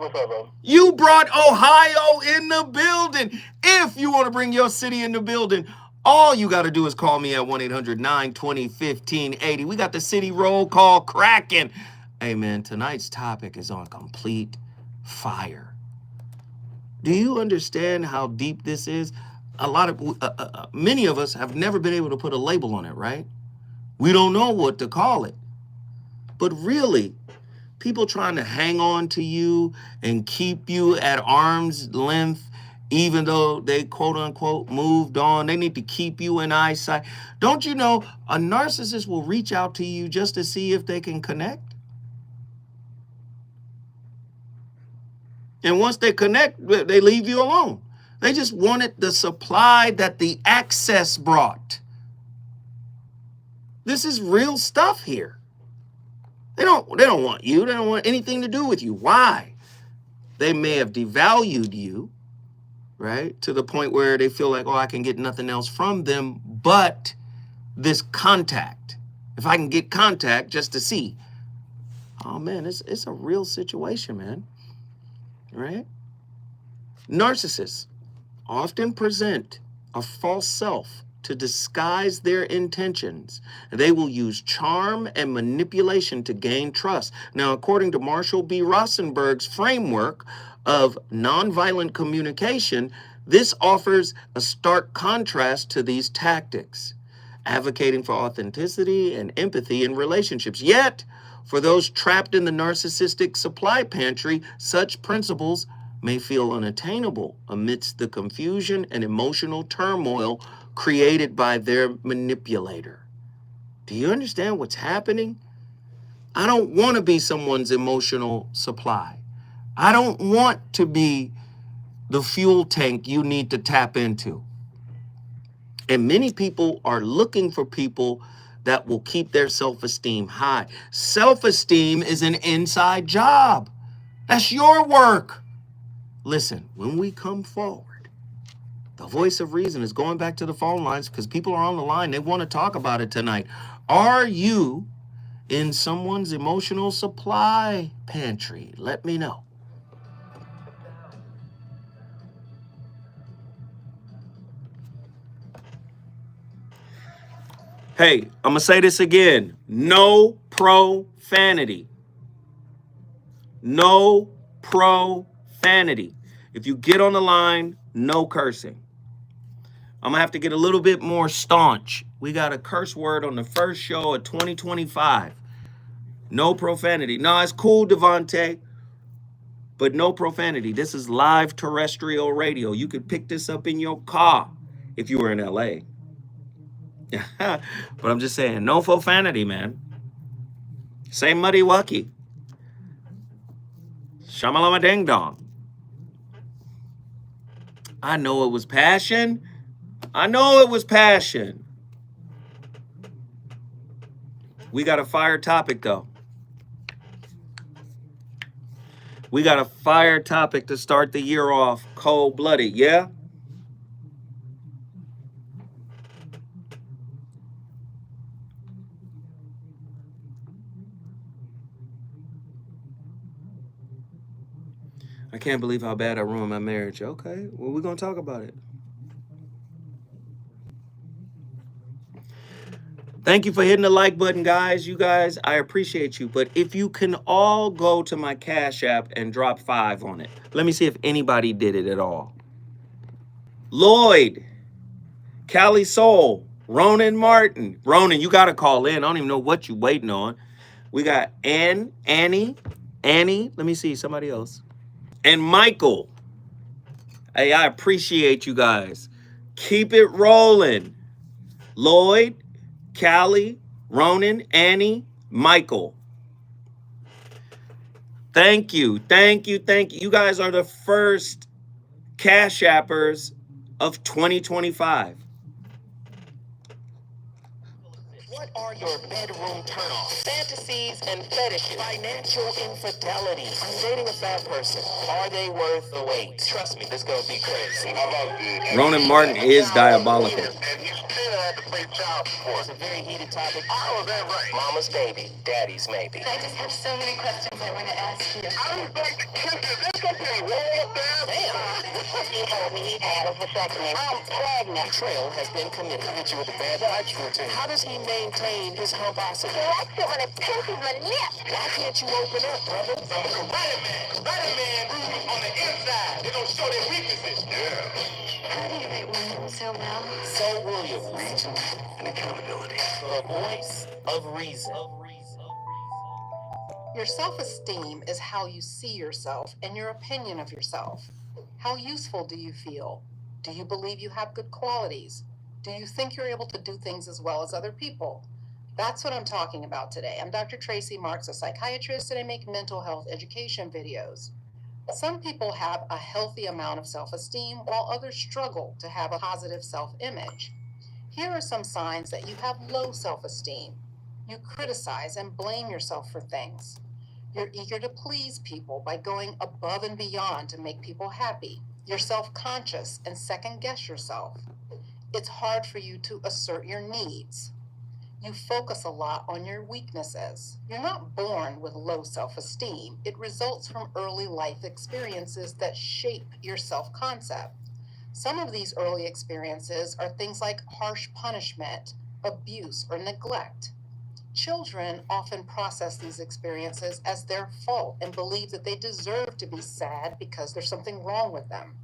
What's up, bro? You brought Ohio in the building. If you want to bring your city in the building, all you got to do is call me at 1-800-920-1580. We got the city roll call cracking. Hey, man, tonight's topic is on complete fire. Do you understand how deep this is? Many of us have never been able to put a label on it, right? We don't know what to call it. But really, people trying to hang on to you and keep you at arm's length, even though they quote unquote moved on, they need to keep you in eyesight. Don't you know a narcissist will reach out to you just to see if they can connect? And once they connect, they leave you alone. They just wanted the supply that the access brought. This is real stuff here. They don't want you. They don't want anything to do with you. Why? They may have devalued you, right? To the point where they feel like, oh, I can get nothing else from them but this contact. If I can get contact just to see. Oh, man, it's a real situation, man. Right? Narcissists often present a false self to disguise their intentions. They will use charm and manipulation to gain trust. Now, according to Marshall B. Rosenberg's framework of nonviolent communication, this offers a stark contrast to these tactics, advocating for authenticity and empathy in relationships. Yet, for those trapped in the narcissistic supply pantry, such principles may feel unattainable amidst the confusion and emotional turmoil created by their manipulator. Do you understand what's happening? I don't want to be someone's emotional supply. I don't want to be the fuel tank you need to tap into. And many people are looking for people that will keep their self-esteem high. Self-esteem is an inside job. That's your work. Listen, when we come forward, the voice of reason is going back to the phone lines because people are on the line. They want to talk about it tonight. Are you in someone's emotional supply pantry? Let me know. Hey, I'm going to say this again. No profanity. No profanity. If you get on the line, no cursing. I'm going to have to get a little bit more staunch. We got a curse word on the first show of 2025. No profanity. No, it's cool, Devontae, but no profanity. This is live terrestrial radio. You could pick this up in your car if you were in LA. But I'm just saying, no profanity, man. Say muddy wucky. Shamalama ding dong. I know it was passion. I know it was passion. We got a fire topic, though. We got a fire topic to start the year off cold-blooded, yeah? I can't believe how bad I ruined my marriage. Okay, well, we're going to talk about it. Thank you for hitting the like button, guys. You guys, I appreciate you. But if you can all go to my Cash App and drop 5 on it. Let me see if anybody did it at all. Lloyd, Callie Soul, Ronan Martin. Ronan, you got to call in. I don't even know what you waiting on. We got Annie. Let me see, somebody else. And Michael. Hey, I appreciate you guys. Keep it rolling. Lloyd, Callie, Ronan, Annie, Michael. Thank you. You guys are the first Cash Appers of 2025. What are your bedroom turnoffs? Fantasies and fetishes. Financial infidelity. I'm dating a fat person. Are they worth the wait? Trust me, this gonna be crazy. Ronan Martin is diabolical. And he's 10 had to pay child support. It's a very heated topic. How is that right? Mama's baby, daddy's maybe. I just have so many questions I want to ask you. I was like the kiss. Is this going to be rolled down? He told me he'd had a vasectomy. I'm pregnant. Betrayal has been committed. Hit you with a bad vibes routine. How does he maintain his humposity? He likes it when it pinches my lips. Why can't you open up, brother? I'm a Spider-Man. Spider-Man on the inside. They don't show their weaknesses. Yeah. How do you write women so well? So William, reason and accountability. The voice of reason. Your self-esteem is how you see yourself and your opinion of yourself. How useful do you feel? Do you believe you have good qualities? Do you think you're able to do things as well as other people? That's what I'm talking about today. I'm Dr. Tracy Marks, a psychiatrist, and I make mental health education videos. Some people have a healthy amount of self-esteem, while others struggle to have a positive self-image. Here are some signs that you have low self-esteem. You criticize and blame yourself for things. You're eager to please people by going above and beyond to make people happy. You're self-conscious and second-guess yourself. It's hard for you to assert your needs. You focus a lot on your weaknesses. You're not born with low self-esteem. It results from early life experiences that shape your self-concept. Some of these early experiences are things like harsh punishment, abuse, or neglect. Children often process these experiences as their fault and believe that they deserve to be sad because there's something wrong with them.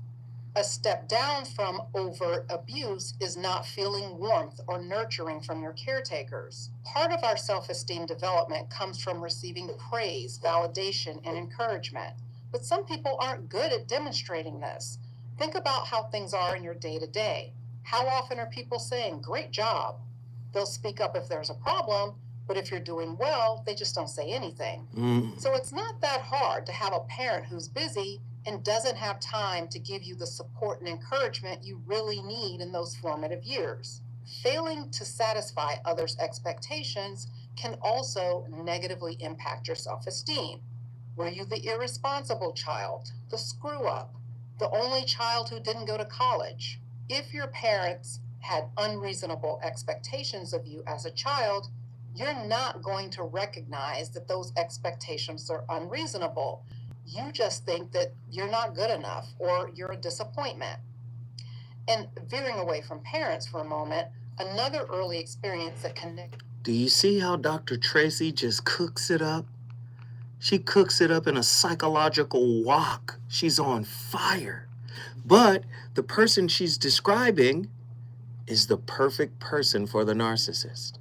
A step down from overt abuse is not feeling warmth or nurturing from your caretakers. Part of our self-esteem development comes from receiving praise, validation, and encouragement. But some people aren't good at demonstrating this. Think about how things are in your day-to-day. How often are people saying, "Great job"? They'll speak up if there's a problem, but if you're doing well, they just don't say anything. So it's not that hard to have a parent who's busy and doesn't have time to give you the support and encouragement you really need in those formative years. Failing to satisfy others' expectations can also negatively impact your self-esteem. Were you the irresponsible child, the screw-up, the only child who didn't go to college? If your parents had unreasonable expectations of you as a child, you're not going to recognize that those expectations are unreasonable. You just think that you're not good enough or you're a disappointment. And veering away from parents for a moment, another early experience that connects. Do you see how Dr. Tracy just cooks it up? She cooks it up in a psychological wok. She's on fire. But the person she's describing is the perfect person for the narcissist.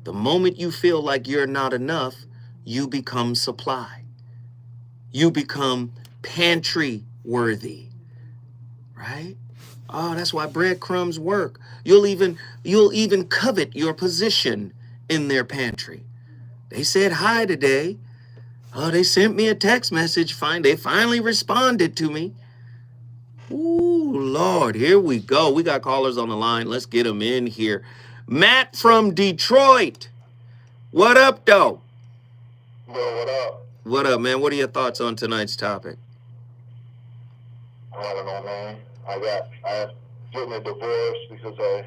The moment you feel like you're not enough, you become supply. You become pantry worthy, right? Oh, that's why breadcrumbs work. You'll even covet your position in their pantry. They said hi today. Oh, they sent me a text message. They finally responded to me. Ooh, Lord, here we go. We got callers on the line. Let's get them in here. Matt from Detroit. What up, though? Bro, what up? What up, man? What are your thoughts on tonight's topic? I don't know, man. I getting a divorce because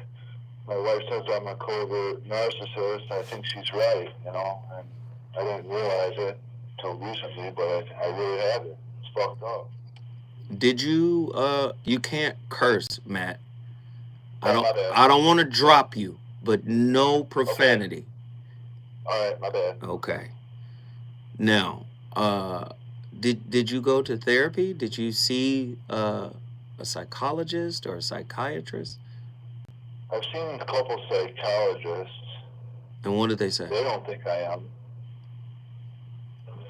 my wife says I'm a covert narcissist. I think she's right, and I didn't realize it until recently, but I really have it. It's fucked up. Did you you can't curse, Matt. Oh, my bad. I don't want to drop you, but no profanity. All right, my bad. Okay. Now, did you go to therapy? Did you see a psychologist or a psychiatrist? I've seen a couple psychologists. And what did they say? They don't think I am.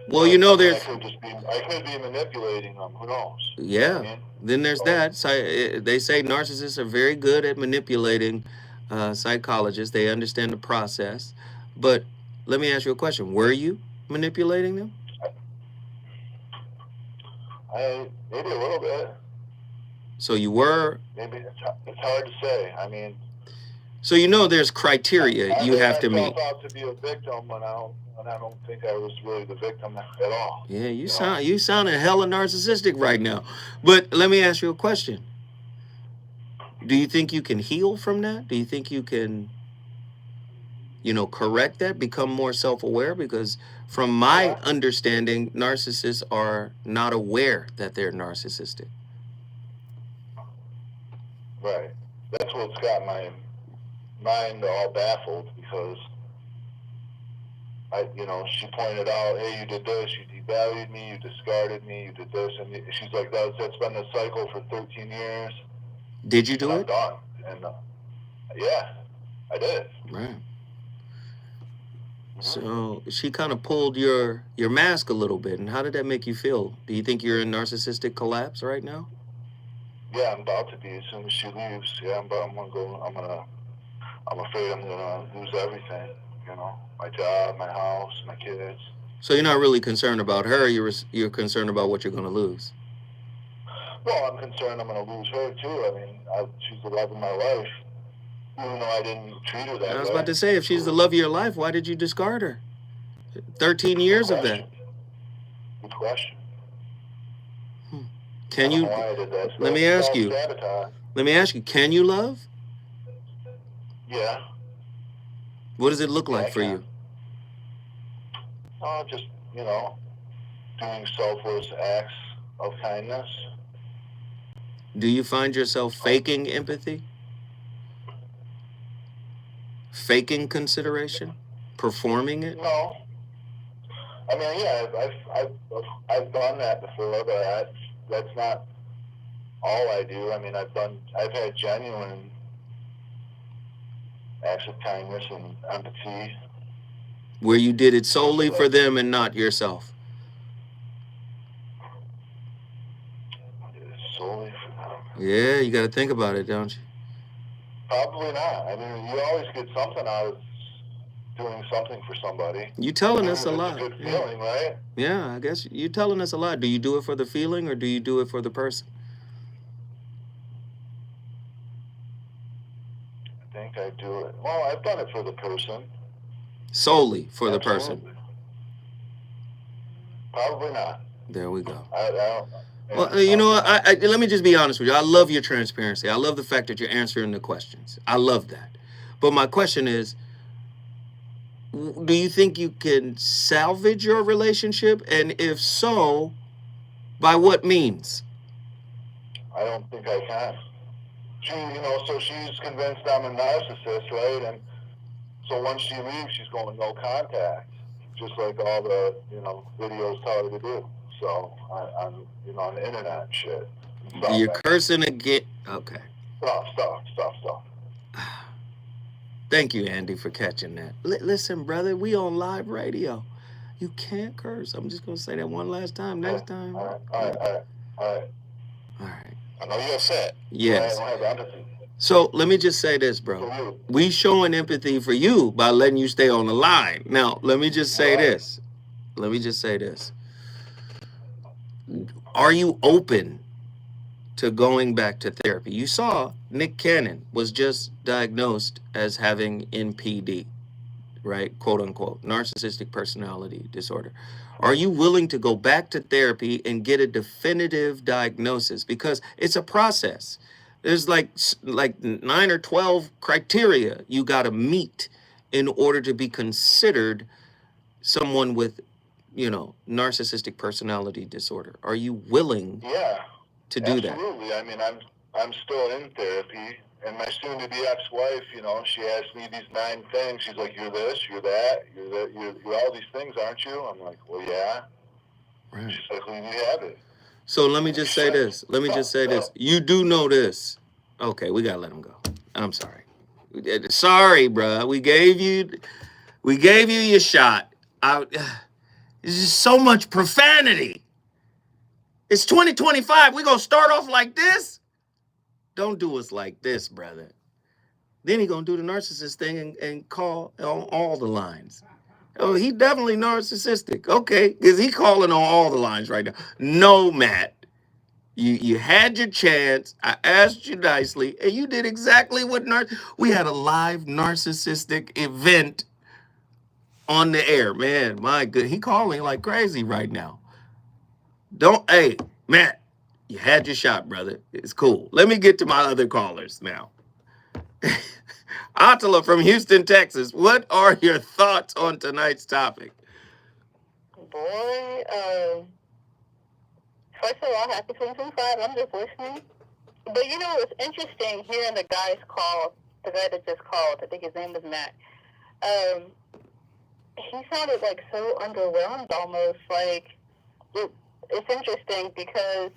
Well, you know, there's... I could be manipulating them. Who knows? Yeah. You know what I mean? Then there's that. They say narcissists are very good at manipulating psychologists. They understand the process. But let me ask you a question. Were you manipulating them? Maybe a little bit. So you were? Maybe it's hard to say. I mean. So you know there's criteria you have to meet. I out to be a victim when I don't think I was really the victim at all. Yeah, you sound hella narcissistic right now. But let me ask you a question. Do you think you can heal from that? Do you think you can, correct that, become more self-aware? Because from my Yeah. understanding, narcissists are not aware that they're narcissistic. Right. That's what's got my mind all baffled, because she pointed out, hey, you did this, you devalued me, you discarded me, you did this, and she's like, that's been the cycle for 13 years. Did you do I'm it? done. And yeah, I did. Right. So she kind of pulled your mask a little bit, and how did that make you feel? Do you think you're in narcissistic collapse right now? Yeah, I'm about to be as soon as she leaves. Yeah, I'm gonna go. I'm afraid I'm gonna lose everything. My job, my house, my kids. So you're not really concerned about her. You're concerned about what you're going to lose. Well, I'm concerned I'm gonna lose her too. I mean, she's the love of my life. Even though I didn't treat her that way. I was about to say, if she's the love of your life, why did you discard her? 13 years of that. Good question. Can you? Let me ask you. Let me ask you. Can you love? Yeah. What does it look like for you? Just doing selfless acts of kindness. Do you find yourself faking empathy? Faking consideration? Performing it? No. I mean, yeah, I've done that before, but that's not all I do. I mean, I've had genuine acts of kindness and empathy. Where you did it solely for them and not yourself? Solely for them. Yeah, you got to think about it, don't you? Probably not. I mean, you always get something out of doing something for somebody. You telling us a lot. It's a good feeling, right? Yeah, I guess you're telling us a lot. Do you do it for the feeling or do you do it for the person? I think I do it. Well, I've done it for the person. Solely for the person? Probably not. There we go. I don't. Well, let me just be honest with you. I love your transparency. I love the fact that you're answering the questions. I love that. But my question is, do you think you can salvage your relationship? And if so, by what means? I don't think I can. So she's convinced I'm a narcissist, right? And so once she leaves, she's going no contact, just like all the, videos tell her to do. So on the internet and shit. You're cursing again. Okay. Stop. Thank you, Andy, for catching that. Listen, brother, we on live radio. You can't curse. I'm just going to say that one last time. Next time. All right. All right. I know you're upset. Yes. I don't have empathy. So let me just say this, bro. We showing empathy for you by letting you stay on the line. Now, let me just say this. Are you open to going back to therapy? You saw Nick Cannon was just diagnosed as having NPD, right? Quote unquote, narcissistic personality disorder. Are you willing to go back to therapy and get a definitive diagnosis? Because it's a process. There's like 9 or 12 criteria you got to meet in order to be considered someone with, narcissistic personality disorder. Are you willing to do that? Absolutely. I mean, I'm still in therapy, and my soon-to-be ex-wife, she asked me these 9 things. She's like, "You're this, you're that, you're all these things, aren't you?" I'm like, "Well, yeah." Right. She's like, "Well, you have it." So let me just say this. You do know this. Okay, we gotta let him go. I'm sorry. Sorry, bruh. We gave you your shot. There's just so much profanity. It's 2025. We gonna start off like this? Don't do us like this, brother. Then he gonna do the narcissist thing and call on all the lines. Oh, he definitely narcissistic. Okay, because he calling on all the lines right now. No, Matt. You had your chance. I asked you nicely, and you did exactly what we had a live narcissistic event on the air. Man, my good. He calling like crazy right now. Hey, Matt, You had your shot, brother. It's cool. Let me get to my other callers now. Attila from Houston, Texas. What are your thoughts on tonight's topic? Boy, first of all, happy 2025. I'm just listening. But you know, it's interesting hearing the guy's call, the guy that just called. I think his name was Matt. He sounded like so underwhelmed almost. Like, it's interesting because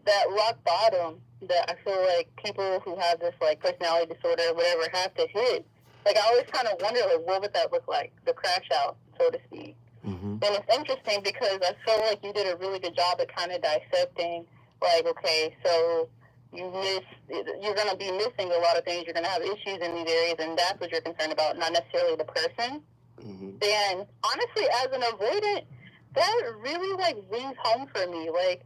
that rock bottom that I feel like people who have this like personality disorder or whatever have to hit. Like, I always kind of wonder, like, what would that look like? The crash out, so to speak. Mm-hmm. And it's interesting because I feel like you did a really good job at kind of dissecting, like, okay, so you're going to be missing a lot of things. You're going to have issues in these areas, and that's what you're concerned about, not necessarily the person. Mm-hmm. And honestly, as an avoidant, that really, like, rings home for me. Like,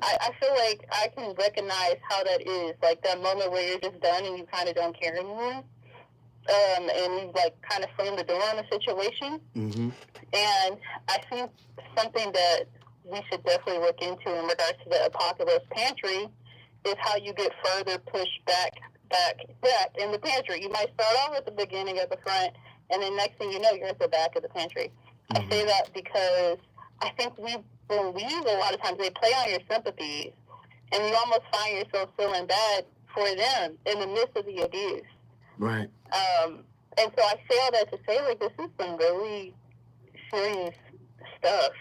I feel like I can recognize how that is, like, that moment where you're just done and you kind of don't care anymore. And you, like, kind of slam the door on the situation. Mm-hmm. And I think something that we should definitely look into in regards to the apocalypse pantry is how you get further pushed back in the pantry. You might start off at the beginning at the front, and then next thing you know, you're at the back of the pantry. Mm-hmm. I say that because I think we believe a lot of times they play on your sympathies, and you almost find yourself feeling bad for them in the midst of the abuse. Right. And so I say all that to say, like, this is some really serious stuff,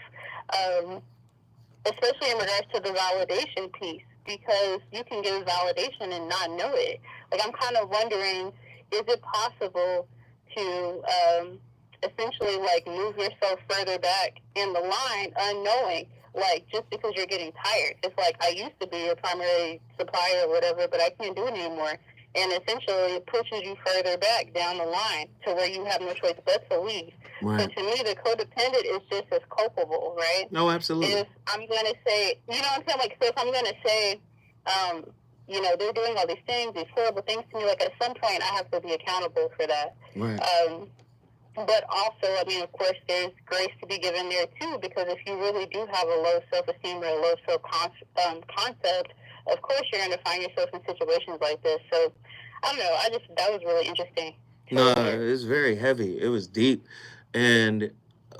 especially in regards to the validation piece, because you can give validation and not know it. Like, I'm kind of wondering, is it possible to essentially, like, move yourself further back in the line unknowing, like, just because you're getting tired? It's like, I used to be your primary supplier or whatever, but I can't do it anymore. And essentially, it pushes you further back down the line to where you have no choice but to leave. Right. So to me, the codependent is just as culpable, right? No, absolutely. If I'm going to say, you know what I'm saying? Like, so if I'm going to say, you know, they're doing all these things, these horrible things to me, like, at some point, I have to be accountable for that. Right. But also, I mean, of course, there's grace to be given there, too, because if you really do have a low self-esteem or a low self-concept, of course you're going to find yourself in situations like this. So, I don't know. That was really interesting. No, it's very heavy. It was deep. And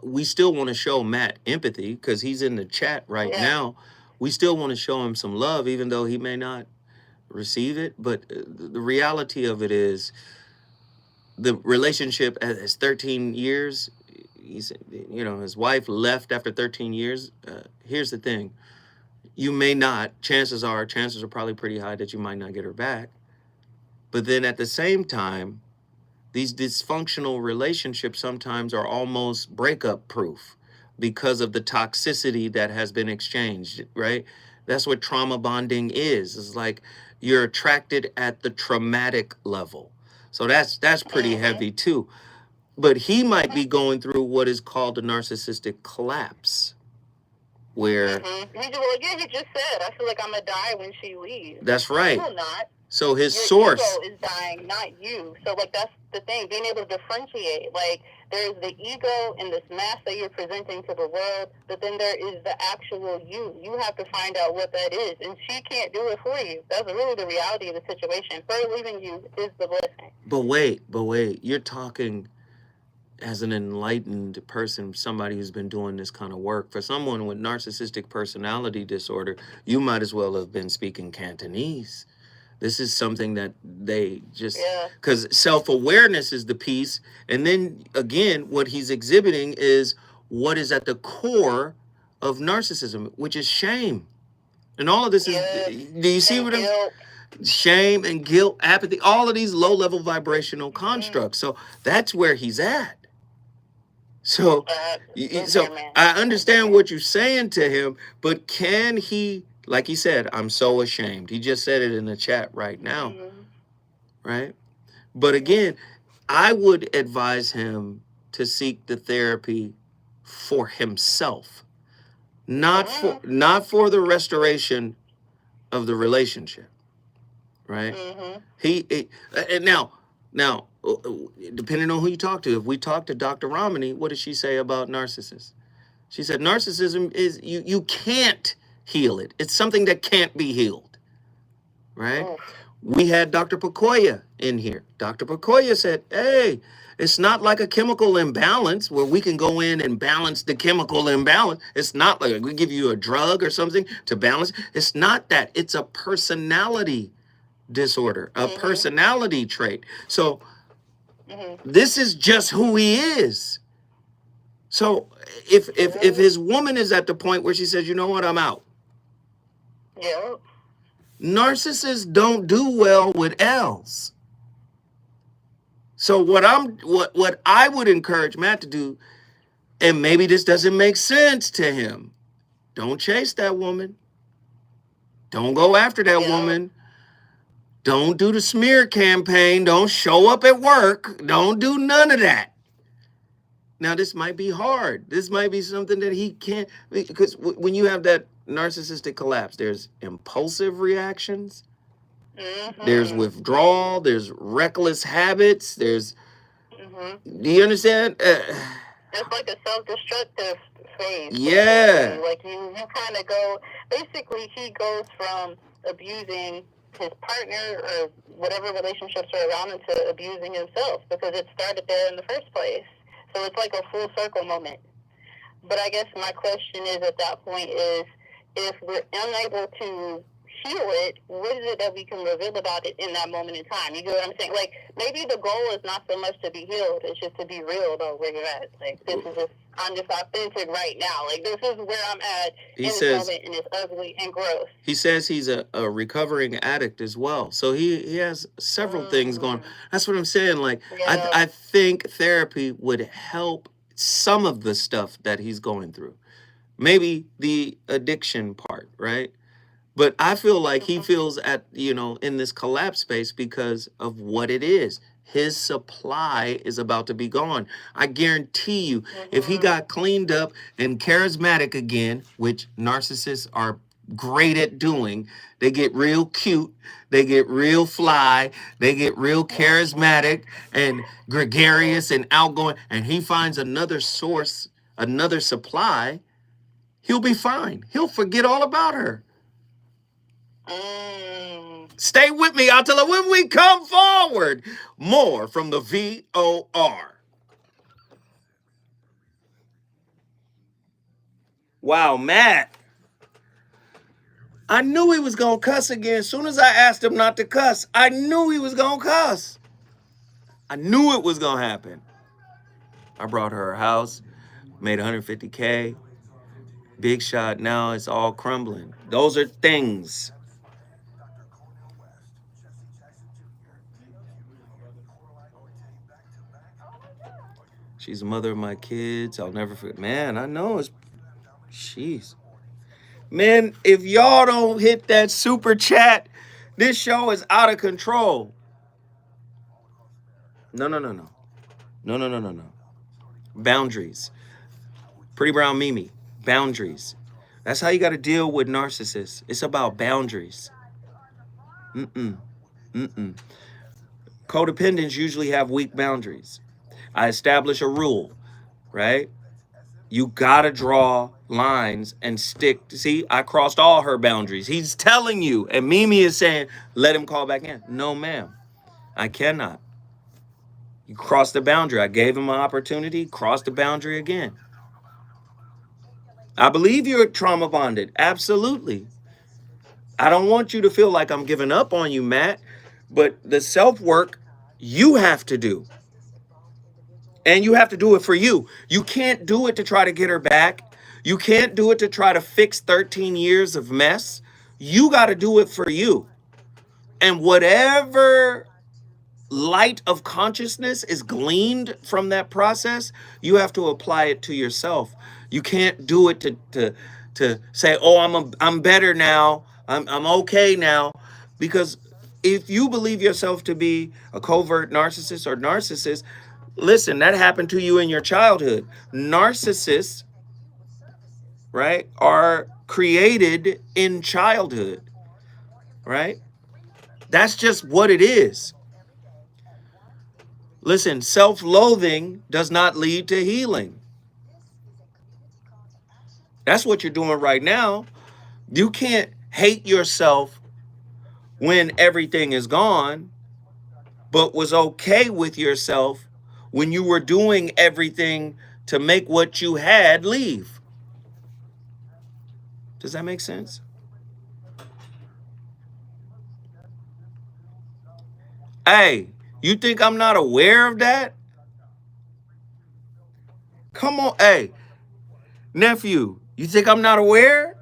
we still want to show Matt empathy because he's in the chat right now. We still want to show him some love, even though he may not receive it. But the reality of it is the relationship as 13 years, he's, you know, his wife left after 13 years. Here's the thing. You may not, chances are probably pretty high that you might not get her back. But then at the same time, these dysfunctional relationships sometimes are almost breakup proof because of the toxicity that has been exchanged, right? That's what trauma bonding is. It's like you're attracted at the traumatic level. So that's pretty heavy too. But he might be going through what is called a narcissistic collapse. Where well, yeah, you just said, I feel like I'm going to die when she leaves. That's right. You will not. So his Your source ego is dying, not you. So, like, that's the thing, being able to differentiate. Like, there's the ego and this mask that you're presenting to the world, but then there is the actual you. You have to find out what that is, and she can't do it for you. That's really the reality of the situation. Her leaving you is the blessing. But wait. You're talking as an enlightened person, somebody who's been doing this kind of work. For someone with narcissistic personality disorder, you might as well have been speaking Cantonese. This is something that they just, because self-awareness is the piece. And then again, what he's exhibiting is what is at the core of narcissism, which is shame. And all of this is, do you see what I'm, shame and guilt, apathy, all of these low-level vibrational constructs. So that's where he's at. So I understand what you're saying to him, but can he, like he said, I'm so ashamed. He just said it in the chat right now, right? But again, I would advise him to seek the therapy for himself, not for the restoration of the relationship, right? Now, depending on who you talk to, if we talk to Dr. Romney, what did she say about narcissists? She said narcissism is you can't heal it. It's something that can't be healed, right? We had Dr. Pakoya in here. Dr. Pakoya said, hey, it's not like a chemical imbalance where we can go in and balance the chemical imbalance. It's not like we give you a drug or something to balance. It's not that. It's a personality disorder, a personality trait. So this is just who he is. So if his woman is at the point where she says, you know what, I'm out. Yeah. Narcissists don't do well with L's. So what I would encourage Matt to do, and maybe this doesn't make sense to him, don't chase that woman. Don't go after that woman. Don't do the smear campaign. Don't show up at work. Don't do none of that. Now, this might be hard. This might be something that he can't, because when you have that narcissistic collapse, there's impulsive reactions, there's withdrawal, there's reckless habits, there's, do you understand? It's like a self-destructive phase. Yeah. Like you kind of go, basically he goes from abusing his partner or whatever relationships are around him to abusing himself because it started there in the first place. So it's like a full circle moment. But I guess my question is at that point is, if we're unable to heal it, what is it that we can reveal about it in that moment in time? You get what I'm saying? Like, maybe the goal is not so much to be healed, it's just to be real about where you're at. Like, this is just, I'm just authentic right now. Like, this is where I'm at in this moment, and it's ugly and gross. He says he's a recovering addict as well. So he has several things going. That's what I'm saying. Like, I think therapy would help some of the stuff that he's going through. Maybe the addiction part, right? But I feel like he feels at, in this collapse space because of what it is. His supply is about to be gone. I guarantee you, if he got cleaned up and charismatic again, which narcissists are great at doing, they get real cute, they get real fly, they get real charismatic and gregarious and outgoing, and he finds another source, another supply, he'll be fine. He'll forget all about her. Stay with me. I'll tell her when we come forward. More from the VOR. Wow, Matt. I knew he was going to cuss again. As soon as I asked him not to cuss, I knew he was going to cuss. I knew it was going to happen. I brought her a house, made $150K. Big shot. Now it's all crumbling. Those are things. She's the mother of my kids. I'll never forget. Man, I know it's... Jeez. Man, if y'all don't hit that super chat, this show is out of control. No. Boundaries. Pretty Brown Mimi. Boundaries. That's how you got to deal with narcissists. It's about boundaries. Codependents usually have weak boundaries. I establish a rule, right? You gotta draw lines and stick. See, I crossed all her boundaries. He's telling you, and Mimi is saying, let him call back in. No, ma'am, I cannot. You crossed the boundary. I gave him an opportunity, crossed the boundary again. I believe you're trauma bonded. Absolutely. I don't want you to feel like I'm giving up on you, Matt, but the self-work you have to do. And you have to do it for you. You can't do it to try to get her back. You can't do it to try to fix 13 years of mess. You got to do it for you. And whatever light of consciousness is gleaned from that process, you have to apply it to yourself. You can't do it to say, oh, I'm better now. I'm okay now. Because if you believe yourself to be a covert narcissist or narcissist, listen, that happened to you in your childhood. Narcissists, right, are created in childhood, right? That's just what it is. Listen, self-loathing does not lead to healing. That's what you're doing right now. You can't hate yourself when everything is gone, but was okay with yourself when you were doing everything to make what you had leave. Does that make sense? Hey, you think I'm not aware of that? Come on, hey, nephew, you think I'm not aware?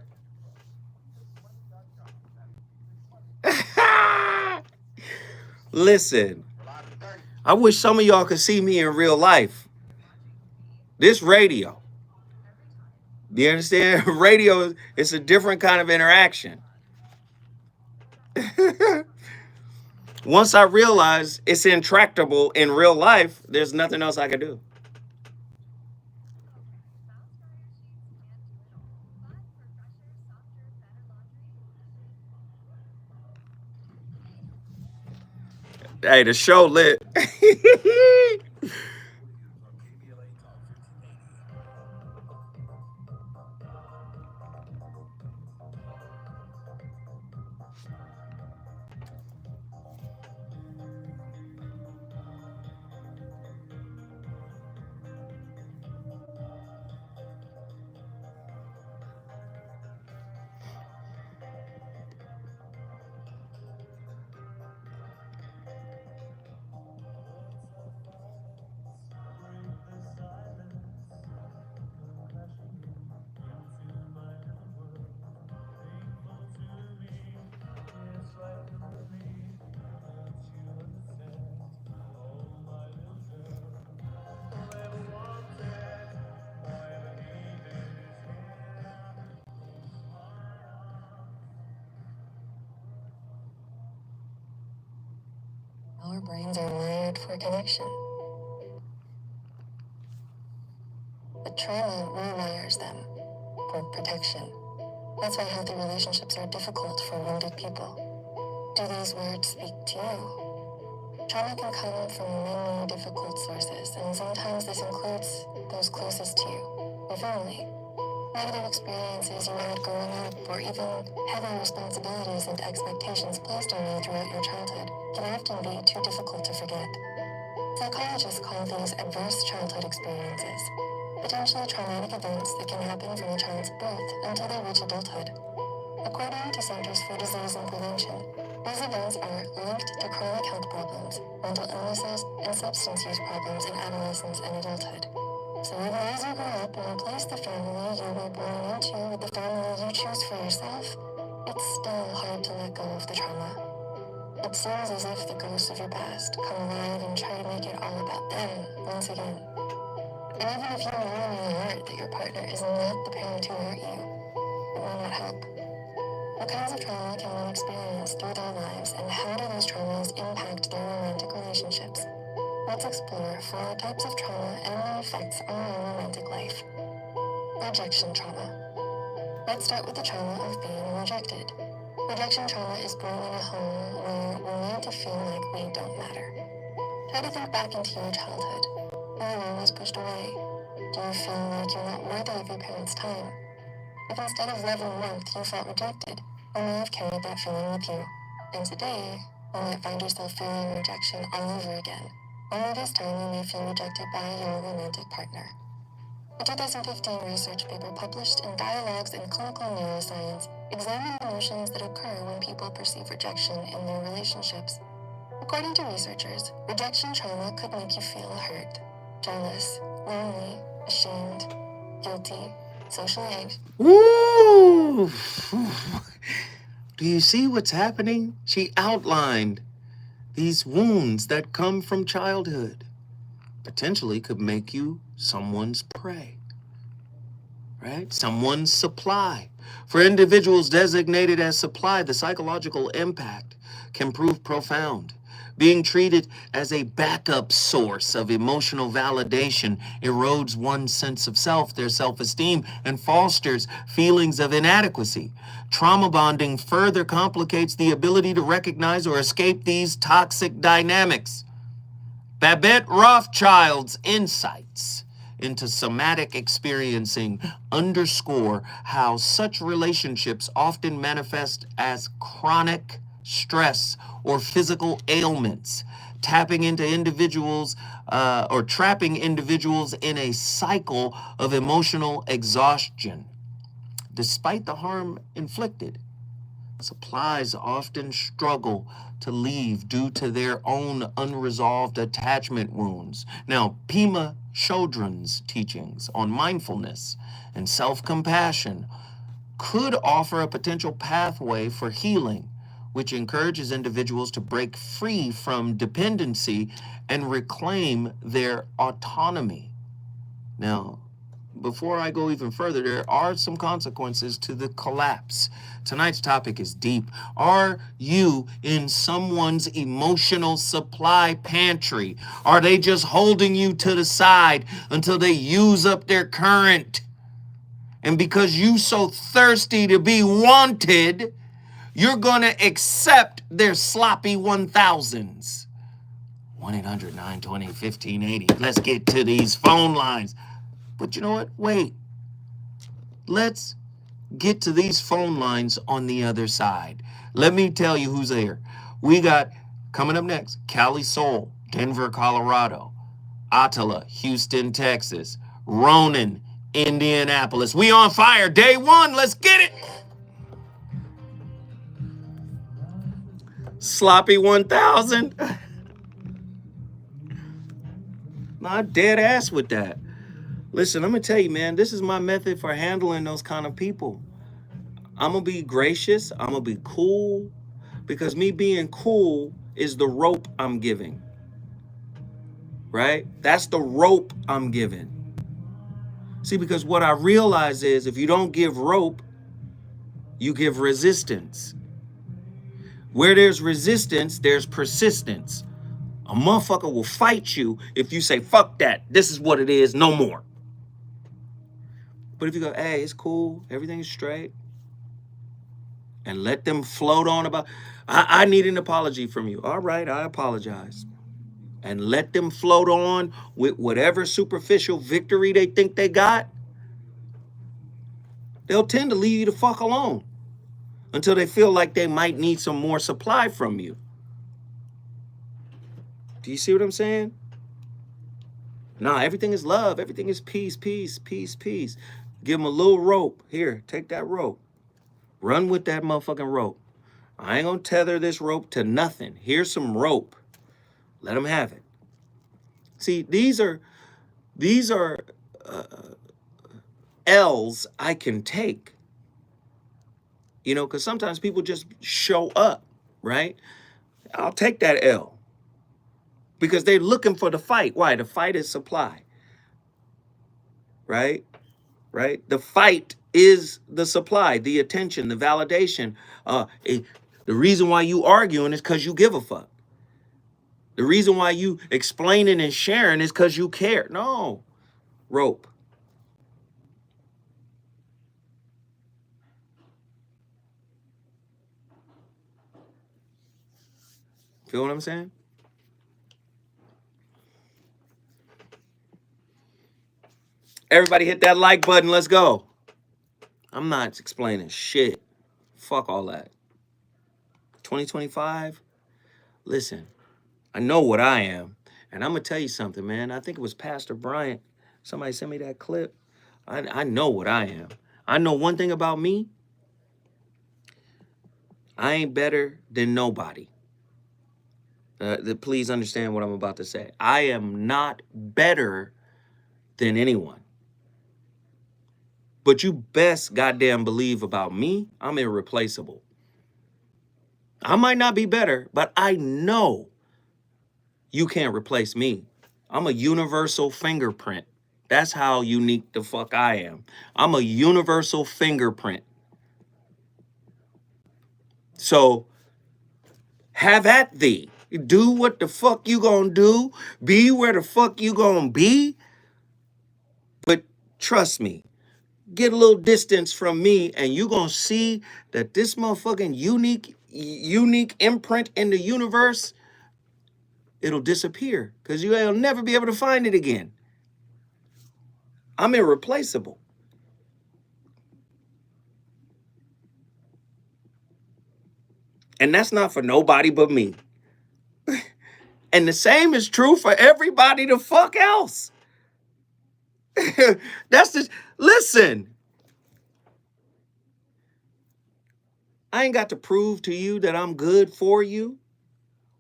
Listen, I wish some of y'all could see me in real life. This radio, do you understand? Radio, it's a different kind of interaction. Once I realize it's intractable in real life, there's nothing else I can do. Hey, the show lit. Our brains are wired for connection. But trauma rewires them for protection. That's why healthy relationships are difficult for wounded people. Do these words speak to you? Trauma can come from many difficult sources, and sometimes this includes those closest to you, your family. Negative experiences you had growing up, or even heavy responsibilities and expectations placed on you throughout your childhood can often be too difficult to forget. Psychologists call these adverse childhood experiences, potentially traumatic events that can happen from a child's birth until they reach adulthood. According to Centers for Disease and Prevention, these events are linked to chronic health problems, mental illnesses, and substance use problems in adolescence and adulthood. So even as you grow up and replace the family you were born into with the family you choose for yourself, it's still hard to let go of the trauma. It seems as if the ghosts of your past come alive and try to make it all about them once again. And even if you know in your heart that your partner is not the parent who hurt you, it will not help. What kinds of trauma can one experience through their lives, and how do those traumas impact their romantic relationships? Let's explore 4 types of trauma and their effects on our romantic life. Rejection trauma. Let's start with the trauma of being rejected. Rejection trauma is born in a home where we're made to feel like we don't matter. Try to think back into your childhood. Were you always pushed away? Do you feel like you're not worthy of your parents' time? If instead of love and warmth you felt rejected, you may have carried that feeling with you. And today, you might find yourself feeling rejection all over again. Only this time you may feel rejected by your romantic partner. A 2015 research paper published in Dialogues in Clinical Neuroscience examined the emotions that occur when people perceive rejection in their relationships. According to researchers, rejection trauma could make you feel hurt, jealous, lonely, ashamed, guilty, socially anxious. Woo! Do you see what's happening? She outlined these wounds that come from childhood. Potentially could make you someone's prey, right? Someone's supply. For individuals designated as supply, the psychological impact can prove profound. Being treated as a backup source of emotional validation erodes one's sense of self, their self-esteem, and fosters feelings of inadequacy. Trauma bonding further complicates the ability to recognize or escape these toxic dynamics. Babette Rothschild's insights into somatic experiencing underscore how such relationships often manifest as chronic stress or physical ailments, tapping into individuals or trapping individuals in a cycle of emotional exhaustion. Despite the harm inflicted, supplies often struggle to leave due to their own unresolved attachment wounds. Now, Pema Chodron's teachings on mindfulness and self-compassion could offer a potential pathway for healing, which encourages individuals to break free from dependency and reclaim their autonomy. Now, before I go even further, there are some consequences to the collapse. Tonight's topic is deep. Are you in someone's emotional supply pantry? Are they just holding you to the side until they use up their current? And because you so thirsty to be wanted, you're going to accept their sloppy 1000s. 1-800-920-1580. Let's get to these phone lines. But you know what? Wait. Let's get to these phone lines on the other side. Let me tell you who's there. We got, coming up next, Cali Soul, Denver, Colorado. Attila, Houston, Texas. Ronan, Indianapolis. We on fire. Day one. Let's get it. Sloppy 1000. Not dead ass with that. Listen, I'm going to tell you, man, this is my method for handling those kind of people. I'm going to be gracious. I'm going to be cool, because me being cool is the rope I'm giving, right? That's the rope I'm giving. See, because what I realize is if you don't give rope, you give resistance. Where there's resistance, there's persistence. A motherfucker will fight you if you say, fuck that. This is what it is. No more. But if you go, hey, it's cool, everything's straight, and let them float on about, I need an apology from you. All right, I apologize. And let them float on with whatever superficial victory they think they got, they'll tend to leave you the fuck alone until they feel like they might need some more supply from you. Do you see what I'm saying? Nah, everything is love. Everything is peace, peace, peace, peace. Give them a little rope. Here, take that rope. Run with that motherfucking rope. I ain't gonna tether this rope to nothing. Here's some rope. Let them have it. See, these are L's I can take. You know, because sometimes people just show up, right? I'll take that L. Because they're looking for the fight. Why? The fight is supply. Right? Right? The fight is the supply, the attention, the validation. The reason why you arguing is because you give a fuck. The reason why you explaining and sharing is because you care. No. Rope. Feel what I'm saying? Everybody hit that like button. Let's go. I'm not explaining shit. Fuck all that. 2025. Listen, I know what I am. And I'm going to tell you something, man. I think it was Pastor Bryant. Somebody sent me that clip. I know what I am. I know one thing about me. I ain't better than nobody. Please understand what I'm about to say. I am not better than anyone. But you best goddamn believe about me, I'm irreplaceable. I might not be better, but I know you can't replace me. I'm a universal fingerprint. That's how unique the fuck I am. I'm a universal fingerprint. So have at thee. Do what the fuck you gonna do. Be where the fuck you gonna be. But trust me, get a little distance from me and you're gonna see that this motherfucking unique imprint in the universe, it'll disappear because you'll never be able to find it again. I'm irreplaceable. And that's not for nobody but me. And the same is true for everybody the fuck else. That's just, listen, I ain't got to prove to you that I'm good for you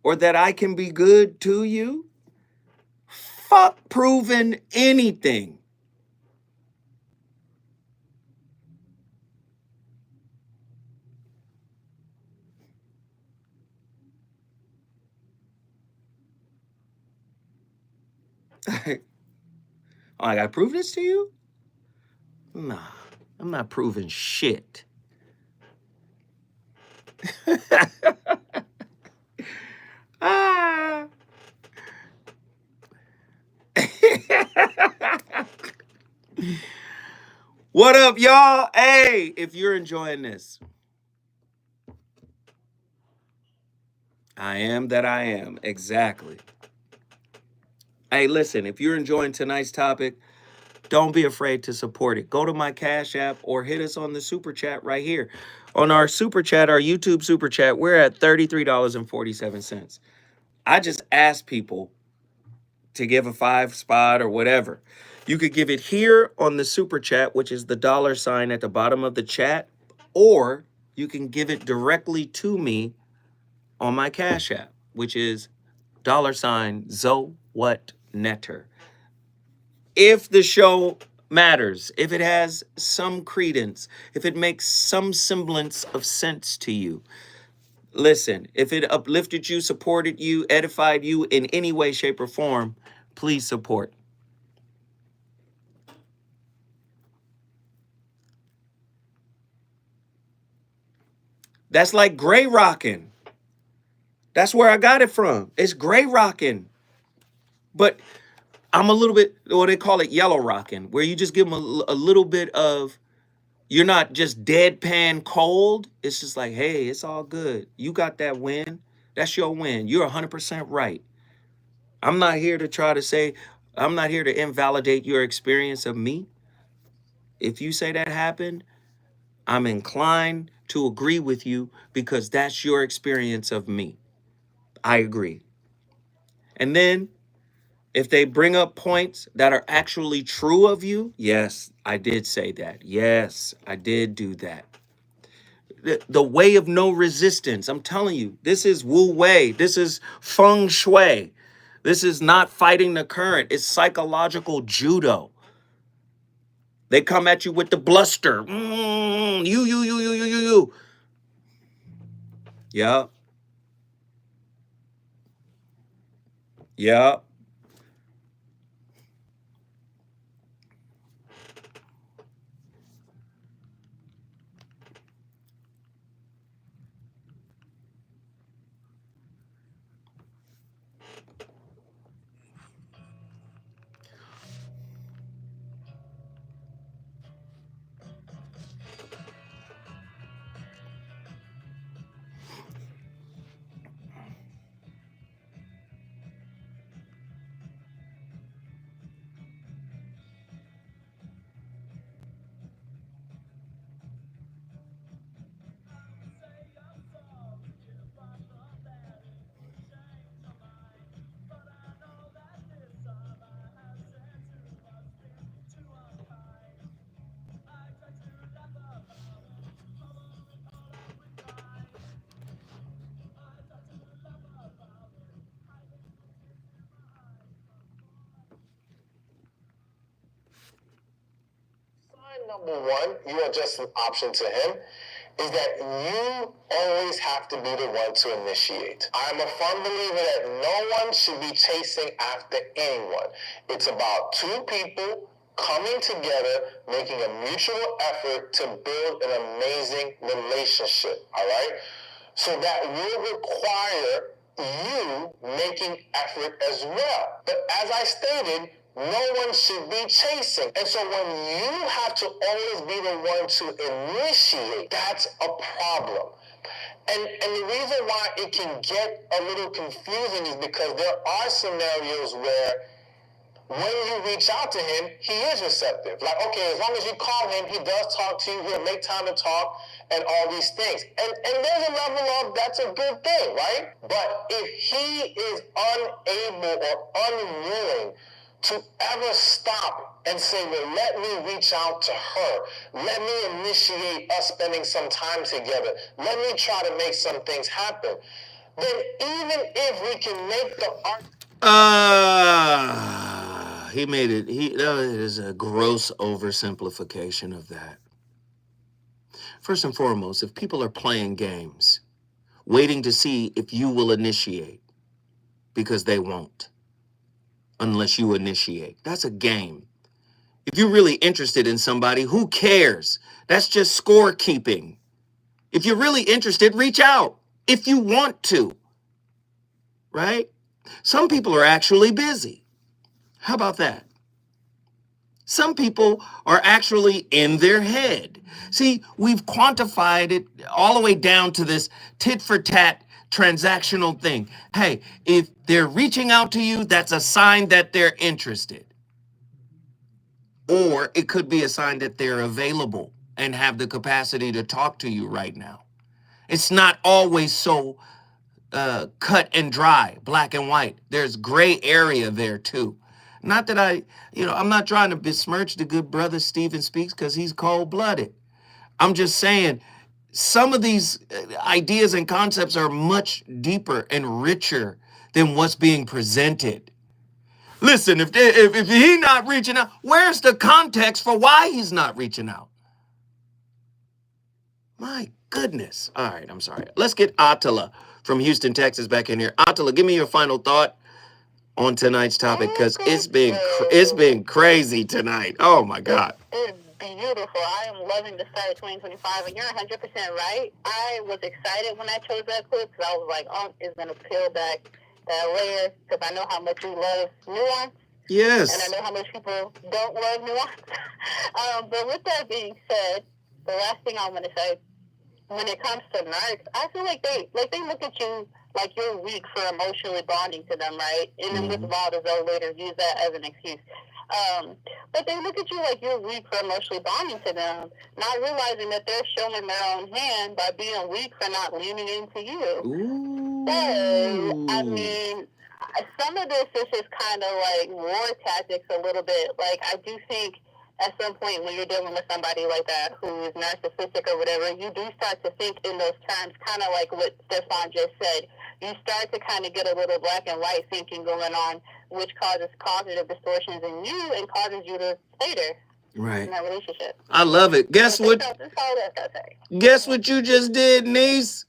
or that I can be good to you. Fuck proving anything. I gotta prove this to you? Nah, I'm not proving shit. Ah. What up, y'all? Hey, if you're enjoying this, I am that I am. Exactly. Hey, listen, if you're enjoying tonight's topic, don't be afraid to support it. Go to my Cash App or hit us on the Super Chat right here. On our Super Chat, our YouTube Super Chat, we're at $33.47. I just asked people to give a 5 spot or whatever. You could give it here on the Super Chat, which is the $ at the bottom of the chat, or you can give it directly to me on my Cash App, which is $ZoWhatNetter. If the show matters, if it has some credence, if it makes some semblance of sense to you, listen, if it uplifted you, supported you, edified you in any way, shape, or form, please support. That's like gray rocking. That's where I got it from. It's gray rocking. But I'm a little bit, what they call it, yellow rocking, where you just give them a little bit of, you're not just deadpan cold. It's just like, hey, it's all good. You got that win. That's your win. You're 100% right. I'm not here to try to say, I'm not here to invalidate your experience of me. If you say that happened, I'm inclined to agree with you because that's your experience of me. I agree. And then if they bring up points that are actually true of you, yes, I did say that. Yes, I did do that. The way of no resistance. I'm telling you, this is Wu Wei. This is Feng Shui. This is not fighting the current. It's psychological judo. They come at you with the bluster. You. Yeah. Yeah. Number one, you are just an option to him, is that you always have to be the one to initiate. I'm a firm believer that no one should be chasing after anyone. It's about two people coming together, making a mutual effort to build an amazing relationship, all right? So that will require you making effort as well. But as I stated, no one should be chasing. And so when you have to always be the one to initiate, that's a problem. And the reason why it can get a little confusing is because there are scenarios where when you reach out to him, he is receptive. Like, okay, as long as you call him, he does talk to you, he'll make time to talk, and all these things. And there's a level of that's a good thing, right? But if he is unable or unwilling to ever stop and say, well, let me reach out to her, let me initiate us spending some time together, let me try to make some things happen, then even if we can make the art... He made it. That is a gross oversimplification of that. First and foremost, if people are playing games, waiting to see if you will initiate, because they won't, unless you initiate. That's a game. If you're really interested in somebody, who cares? That's just scorekeeping. If you're really interested, reach out if you want to, right? Some people are actually busy. How about that? Some people are actually in their head. See, we've quantified it all the way down to this tit for tat transactional thing. Hey, if they're reaching out to you, that's a sign that they're interested. Or it could be a sign that they're available and have the capacity to talk to you right now. It's not always so cut and dry, black and white. There's gray area there too. Not that I'm not trying to besmirch the good brother Stephen Speaks because he's cold-blooded. I'm just saying some of these ideas and concepts are much deeper and richer than what's being presented. Listen, if he's not reaching out, where's the context for why he's not reaching out? My goodness. All right, I'm sorry. Let's get Attila from Houston, Texas back in here. Attila, give me your final thought on tonight's topic, because it's been crazy tonight. Oh my God. It's beautiful. I am loving the start of 2025, and you're 100% right. I was excited when I chose that clip because I was like, is going to peel back that layer, because I know how much you love nuance. Yes. And I know how much people don't love nuance. But with that being said, the last thing I'm going to say, when it comes to narcs, I feel like they look at you like you're weak for emotionally bonding to them, right? And then with they'll later use that as an excuse. But they look at you like you're weak for emotionally bonding to them, not realizing that they're showing their own hand by being weak for not leaning into you. Ooh. So, I mean, some of this is just kind of like war tactics a little bit. Like, I do think at some point when you're dealing with somebody like that who is narcissistic or whatever, you do start to think in those terms, kind of like what Stefan just said. You start to kind of get a little black and white thinking going on, which causes cognitive distortions in you and causes you to stay there. Right. In that relationship. I love it. Guess what? Guess what you just did, niece?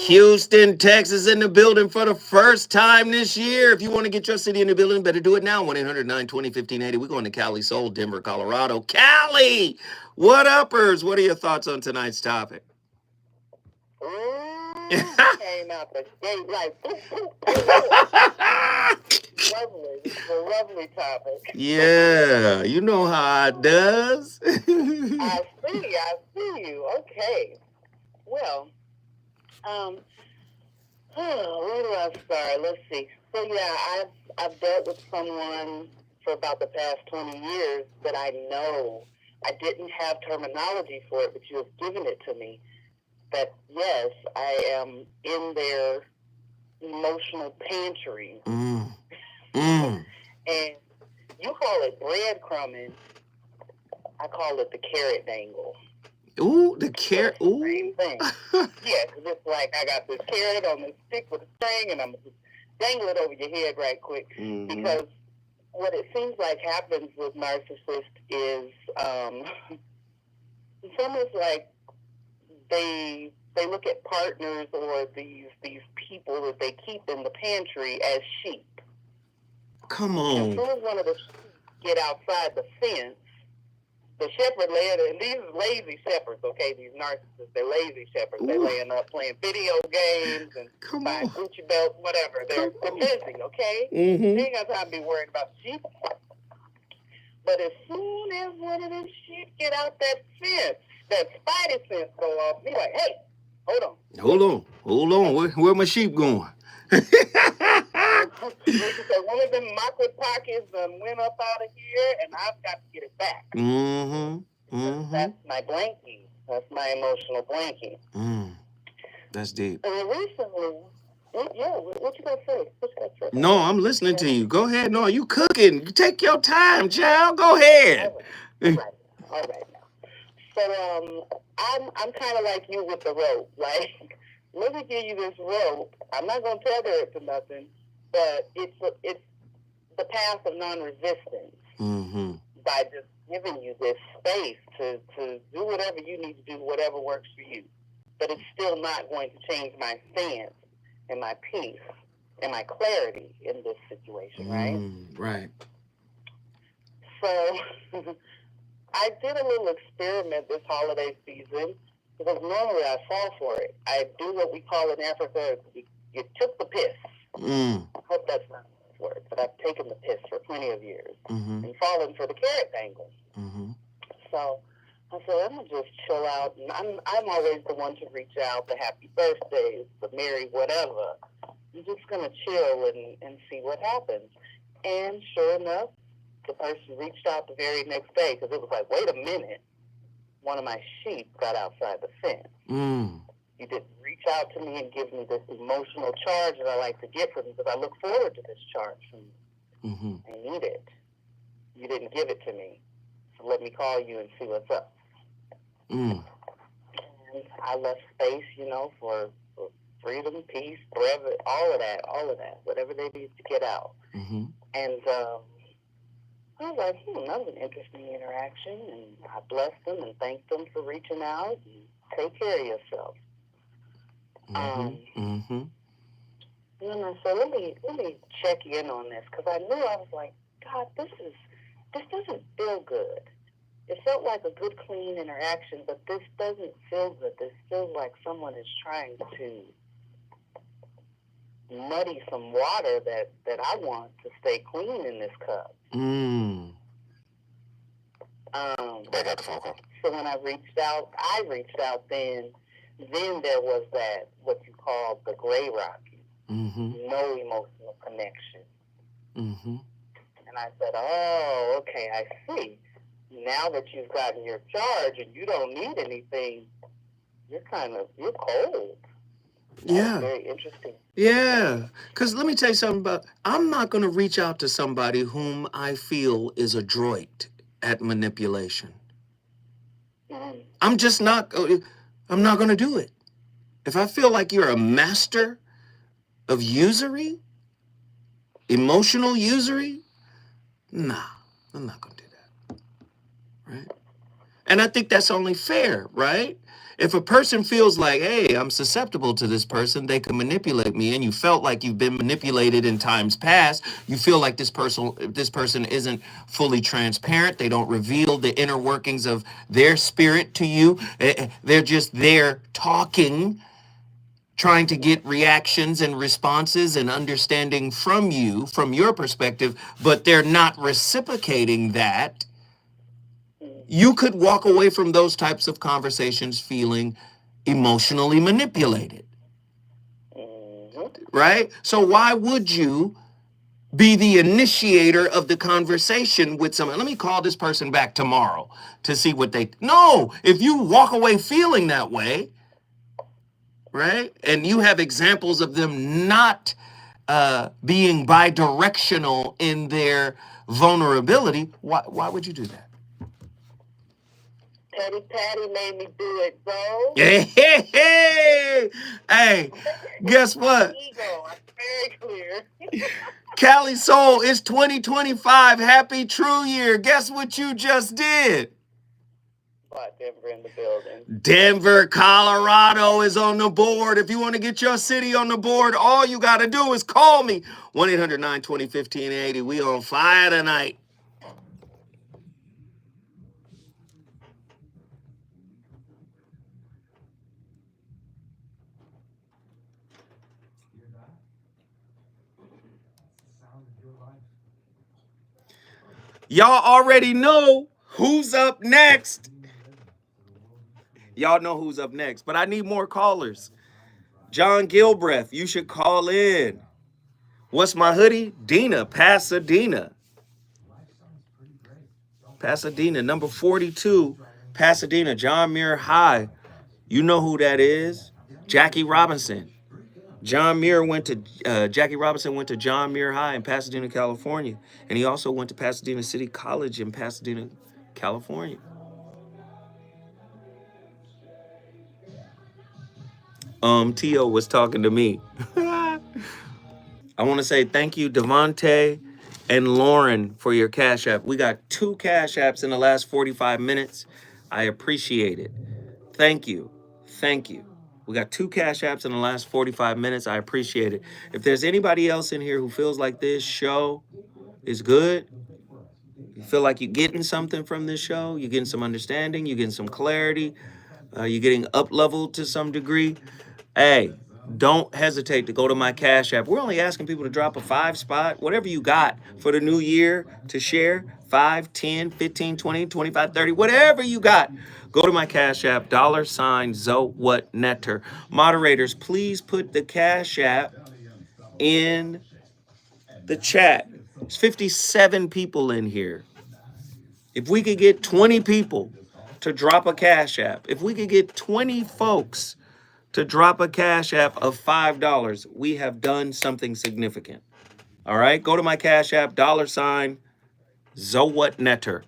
Houston, Texas in the building for the first time this year. If you want to get your city in the building, better do it now. 1-800-920-1580. We're going to Cali, Seoul, Denver, Colorado. Cali! What uppers? What are your thoughts on tonight's topic? Came out the gate like lovely. It's a lovely topic. Yeah, you know how it does. I see you. Okay. Well, where do I start? Let's see. So yeah, I've dealt with someone for about the past 20 years that I know I didn't have terminology for it, but you have given it to me. That yes, I am in their emotional pantry. And you call it breadcrumbing. I call it the carrot dangle. Ooh, the carrot. Ooh. Same thing. Yeah, because it's like I got this carrot on this stick with a string, and I'm going to dangle it over your head right quick. Because what it seems like happens with narcissists is it's almost like they look at partners or these people that they keep in the pantry as sheep. Come on. As soon as one of the sheep get outside the fence, the shepherd and these lazy shepherds, okay, these narcissists, they're lazy shepherds. Ooh. They're laying up playing video games and buying Gucci belts, whatever. They're busy, okay? They ain't got time to be worried about sheep. But as soon as one of them sheep get out that fence, that spidey sense go off, be like, hey, hold on. Hold on. Where my sheep going? One of them market pockets went up out of here, and I've got to get it back. That's my blankie. That's my emotional blankie. That's deep. And recently, what you got to say? No, I'm listening to you. Go ahead. No, you cooking. You take your time, child. Go ahead. All right now. So I'm kind of like you with the rope. Like, let me give you this rope. I'm not gonna tether it to nothing, but it's the path of non-resistance. By just giving you this space to do whatever you need to do, whatever works for you. But it's still not going to change my stance and my peace and my clarity in this situation, right? Right. So I did a little experiment this holiday season because normally I fall for it. I do what we call in Africa, you took the piss. I hope that's not the word, but I've taken the piss for plenty of years and fallen for the carrot dangle. So I said, I'm gonna just chill out, and I'm always the one to reach out, the happy birthdays, the merry whatever. I'm just gonna chill and see what happens. And sure enough, the person reached out the very next day because it was like, wait a minute, one of my sheep got outside the fence. You didn't reach out to me and give me this emotional charge that I like to get from you because I look forward to this charge from you. I need it. You didn't give it to me. So let me call you and see what's up. And I left space, for freedom, peace, forever, all of that, whatever they need to get out. And I was like, that was an interesting interaction, and I blessed them and thanked them for reaching out and take care of yourself. And then I said, let me check in on this because I knew I was like, God, this doesn't feel good. It felt like a good, clean interaction, but this doesn't feel good. This feels like someone is trying to muddy some water that I want to stay clean in this cup. Back out the phone call. So when I reached out then there was that, what you call the gray rocky. No emotional connection. And I said, oh, okay, I see. Now that you've gotten your charge and you don't need anything, you're cold. Yeah. Very interesting. Yeah. Because let me tell you something I'm not going to reach out to somebody whom I feel is adroit at manipulation. I'm not going to do it. If I feel like you're a master of usury, emotional usury, nah, I'm not going to do that. Right? And I think that's only fair, right? If a person feels like, hey, I'm susceptible to this person, they can manipulate me, and you felt like you've been manipulated in times past, you feel like this person isn't fully transparent, they don't reveal the inner workings of their spirit to you, they're just there talking, trying to get reactions and responses and understanding from you, from your perspective, but they're not reciprocating that. You could walk away from those types of conversations feeling emotionally manipulated, right? So why would you be the initiator of the conversation with someone? Let me call this person back tomorrow to see what no, if you walk away feeling that way, right? And you have examples of them not being bidirectional in their vulnerability, why would you do that? Patty made me do it, bro. Hey, guess what? Ego, I'm very clear. Cali Soul, it's 2025. Happy True Year. Guess what you just did? Denver in the building. Denver, Colorado is on the board. If you want to get your city on the board, all you got to do is call me. 1-800-920-1580. We on fire tonight. Y'all already know who's up next. Y'all know who's up next, but I need more callers. John Gilbreth, you should call in. What's my hoodie? Dina, Pasadena. Pasadena, number 42, Pasadena, John Muir High. You know who that is? Jackie Robinson. Jackie Robinson went to John Muir High in Pasadena, California. And he also went to Pasadena City College in Pasadena, California. Tio was talking to me. I want to say thank you, Devontae and Lauren, for your Cash App. We got 2 Cash Apps in the last 45 minutes. I appreciate it. Thank you. Thank you. We got 2 Cash Apps in the last 45 minutes. I appreciate it. If there's anybody else in here who feels like this show is good, you feel like you're getting something from this show, you're getting some understanding, you're getting some clarity, you're getting up-leveled to some degree, hey, don't hesitate to go to my Cash App. We're only asking people to drop a 5 spot, whatever you got for the new year to share, 5, 10, 15, 20, 25, 30, whatever you got. Go to my Cash App, $ZoWhatNetter. Moderators, please put the Cash App in the chat. There's 57 people in here. If we could get 20 people to drop a Cash App, if we could get 20 folks to drop a Cash App of $5, we have done something significant. All right, go to my Cash App, $ZoWhatNetter.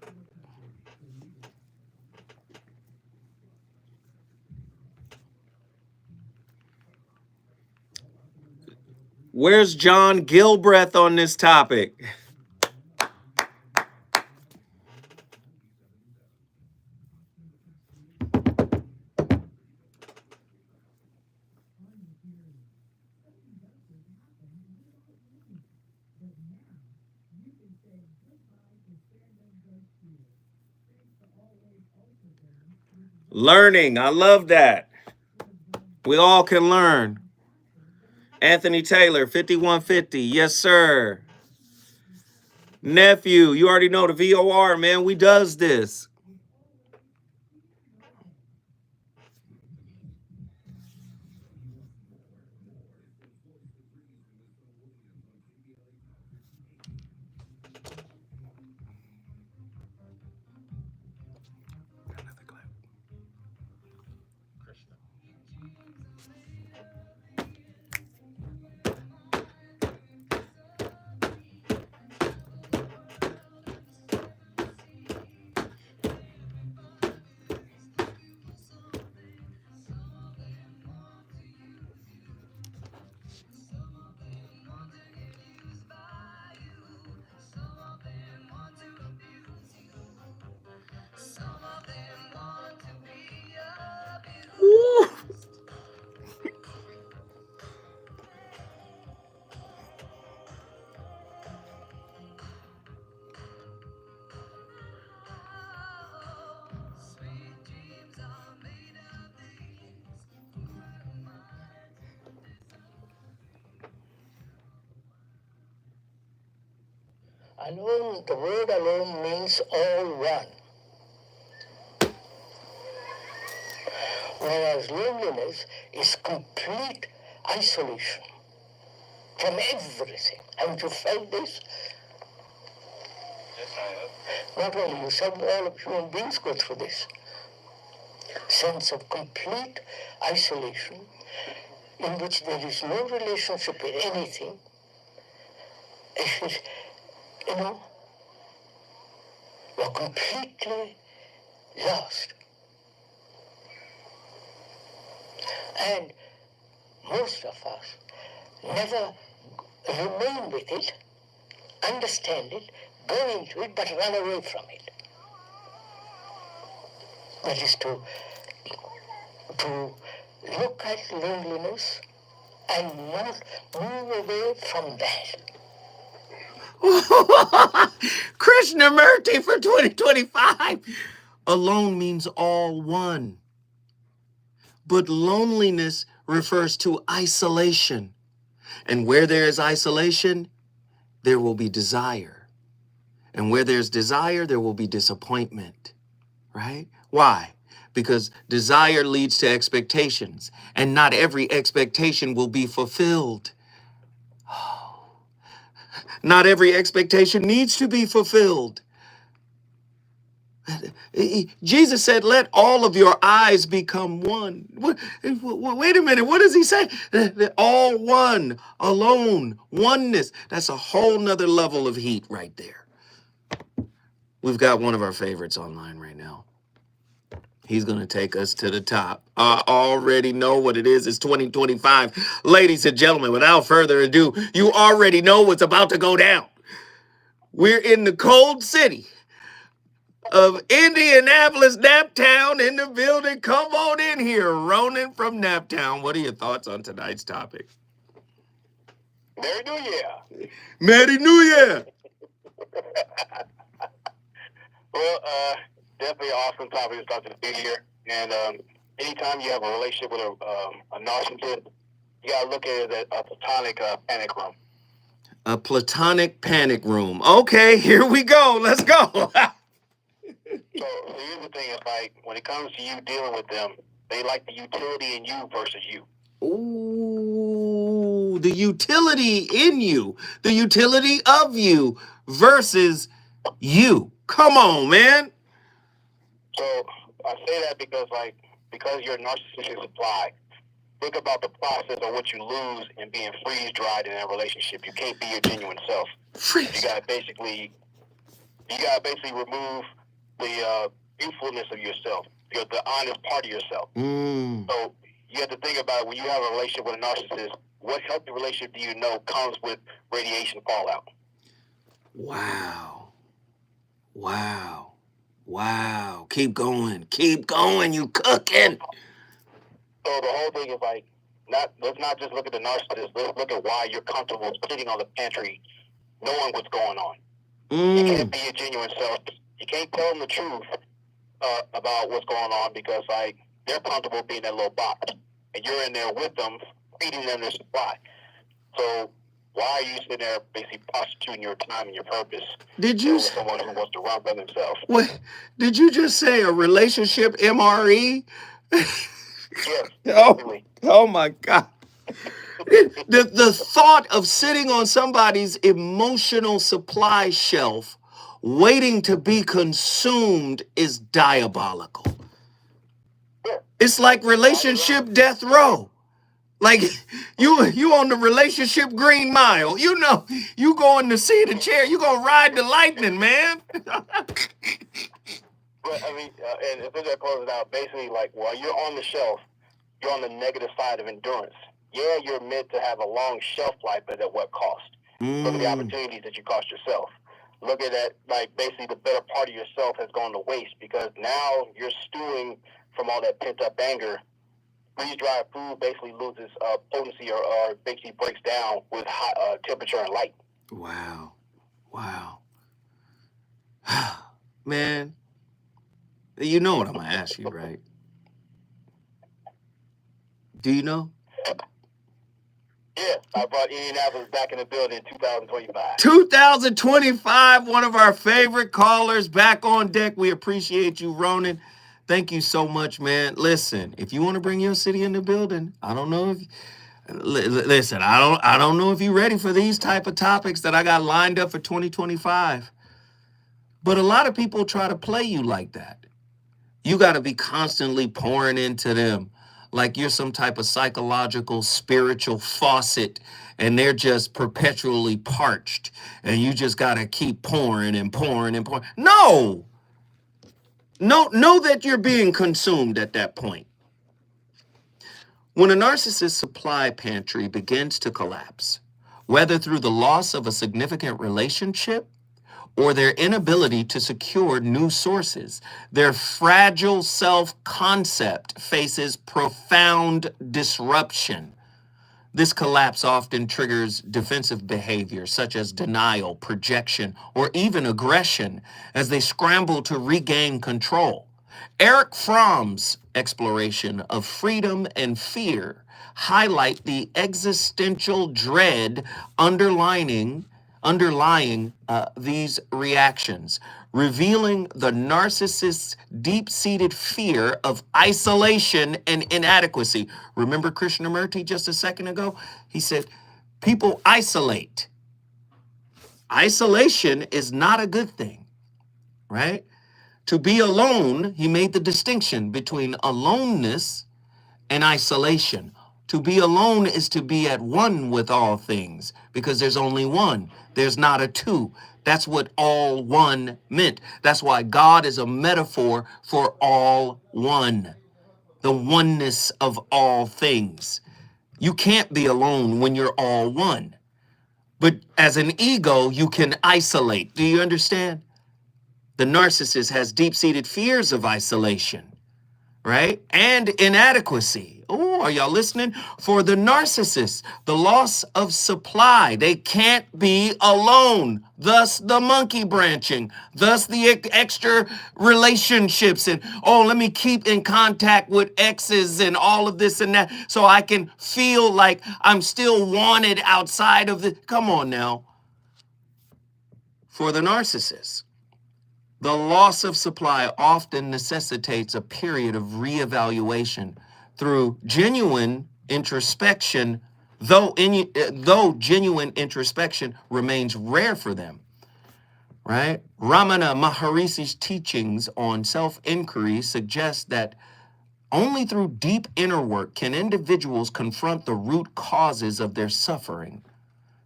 Where's John Gilbreth on this topic? Learning, I love that. We all can learn. Anthony Taylor, 5150, yes sir. Nephew, you already know the VOR, man, we does this. Woo. Alone, the word alone means all one. Whereas loneliness is complete isolation from everything. Haven't you felt this? Yes, I have. Not only you, all of human beings go through this sense of complete isolation in which there is no relationship with anything. You're completely lost. And most of us never remain with it, understand it, go into it, but run away from it. That is to look at loneliness and not move away from that. Krishnamurti for 2025. Alone means all one. But loneliness refers to isolation. And where there is isolation, there will be desire. And where there's desire, there will be disappointment. Right? Why? because desire leads to expectations, and not every expectation will be fulfilled. Not every expectation needs to be fulfilled. Jesus said, let all of your eyes become one. Wait a minute. What does he say? All one, alone, oneness. That's a whole nother level of heat right there. We've got one of our favorites online right now. He's going to take us to the top. I already know what it is. It's 2025. Ladies and gentlemen, without further ado, you already know what's about to go down. We're in the cold city of Indianapolis, Naptown in the building. Come on in here, Ronan from Naptown. What are your thoughts on tonight's topic? Merry New Year. Merry New Year. Well, definitely an awesome topic to start the new year. And anytime you have a relationship with a narcissist, you got to look at it as a platonic panic room. A platonic panic room. Okay, here we go. Let's go. So here's the thing. It's like when it comes to you dealing with them, they like the utility in you versus you. Ooh, the utility in you. The utility of you versus you. Come on, man. So I say that because you're a narcissistic supply, think about the process of what you lose in being freeze-dried in that relationship. You can't be your genuine self. You gotta basically remove the youthfulness of yourself, the honest part of yourself. So you have to think about it when you have a relationship with a narcissist. What healthy relationship do you know comes with radiation fallout? Wow. Wow. Wow. Keep going. Keep going. You cooking. So the whole thing is let's not just look at the narcissist. Let's look at why you're comfortable sitting on the pantry knowing what's going on. You can't be your genuine self. You can't tell them the truth about what's going on because they're comfortable being that little box. And you're in there with them, feeding them their supply. So why are you sitting there basically prostituting your time and your purpose? Did you with someone who wants to run by themselves? What did you just say? A relationship MRE? Yes. Oh my God. The thought of sitting on somebody's emotional supply shelf waiting to be consumed is diabolical. It's like relationship death row. Like you on the relationship green mile. You know, you going to see the chair. You gonna ride the lightning, man. But and if I close it out, basically, while you're on the shelf, you're on the negative side of endurance. Yeah, you're meant to have a long shelf life, but at what cost? Look at the opportunities that you cost yourself. Look at that, basically the better part of yourself has gone to waste because now you're stewing from all that pent up anger. Freeze-dried food basically loses potency or basically breaks down with high temperature and light. Wow. Man, you know what I'm going to ask you, right? Do you know? Yeah, I brought Indianapolis back in the building in 2025. 2025, one of our favorite callers back on deck. We appreciate you, Ronan. Thank you so much, man. Listen, if you want to bring your city in the building, I don't know if listen, I don't know if you're ready for these type of topics that I got lined up for 2025. But a lot of people try to play you like that. You got to be constantly pouring into them like you're some type of psychological, spiritual faucet, and they're just perpetually parched, and you just got to keep pouring and pouring and pouring. No, know that you're being consumed at that point. When a narcissist's supply pantry begins to collapse, whether through the loss of a significant relationship or their inability to secure new sources, their fragile self-concept faces profound disruption. This collapse often triggers defensive behavior such as denial, projection, or even aggression as they scramble to regain control. Eric Fromm's exploration of freedom and fear highlight the existential dread underlying underlying these reactions, revealing the narcissist's deep-seated fear of isolation and inadequacy. Remember Krishnamurti just a second ago? He said, people isolate. Isolation is not a good thing, right? To be alone, he made the distinction between aloneness and isolation. To be alone is to be at one with all things, because there's only one. There's not a two. That's what all one meant. That's why God is a metaphor for all one, the oneness of all things. You can't be alone when you're all one. But as an ego, you can isolate. Do you understand? The narcissist has deep-seated fears of isolation, right? And inadequacy. Oh, are y'all listening? For the narcissist, the loss of supply. They can't be alone. Thus the monkey branching. Thus the extra relationships. And, oh, let me keep in contact with exes and all of this and that so I can feel like I'm still wanted outside of the... Come on now. For the narcissist, the loss of supply often necessitates a period of reevaluation through genuine introspection, though genuine introspection remains rare for them, right? Ramana Maharishi's teachings on self-inquiry suggest that only through deep inner work can individuals confront the root causes of their suffering.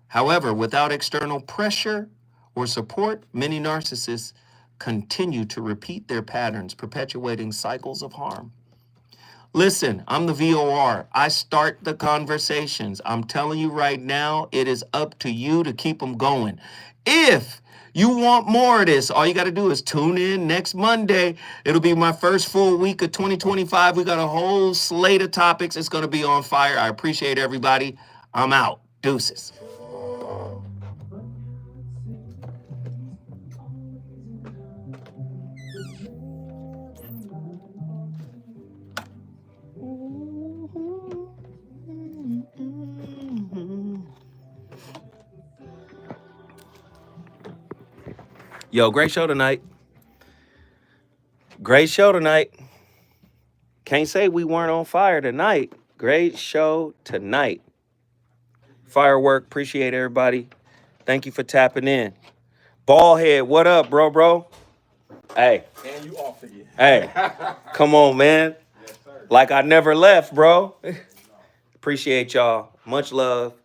However, without external pressure or support, many narcissists continue to repeat their patterns, perpetuating cycles of harm. Listen, I'm the VOR. I start the conversations. I'm telling you right now, it is up to you to keep them going. If you want more of this, all you got to do is tune in next Monday. It'll be my first full week of 2025. We got a whole slate of topics. It's going to be on fire. I appreciate everybody. I'm out. Deuces. Yo, great show tonight. Great show tonight. Can't say we weren't on fire tonight. Great show tonight. Firework, appreciate everybody. Thank you for tapping in. Ballhead, what up, bro? Hey. And you off again. Hey, come on, man. Yes, sir. Like I never left, bro. Appreciate y'all. Much love.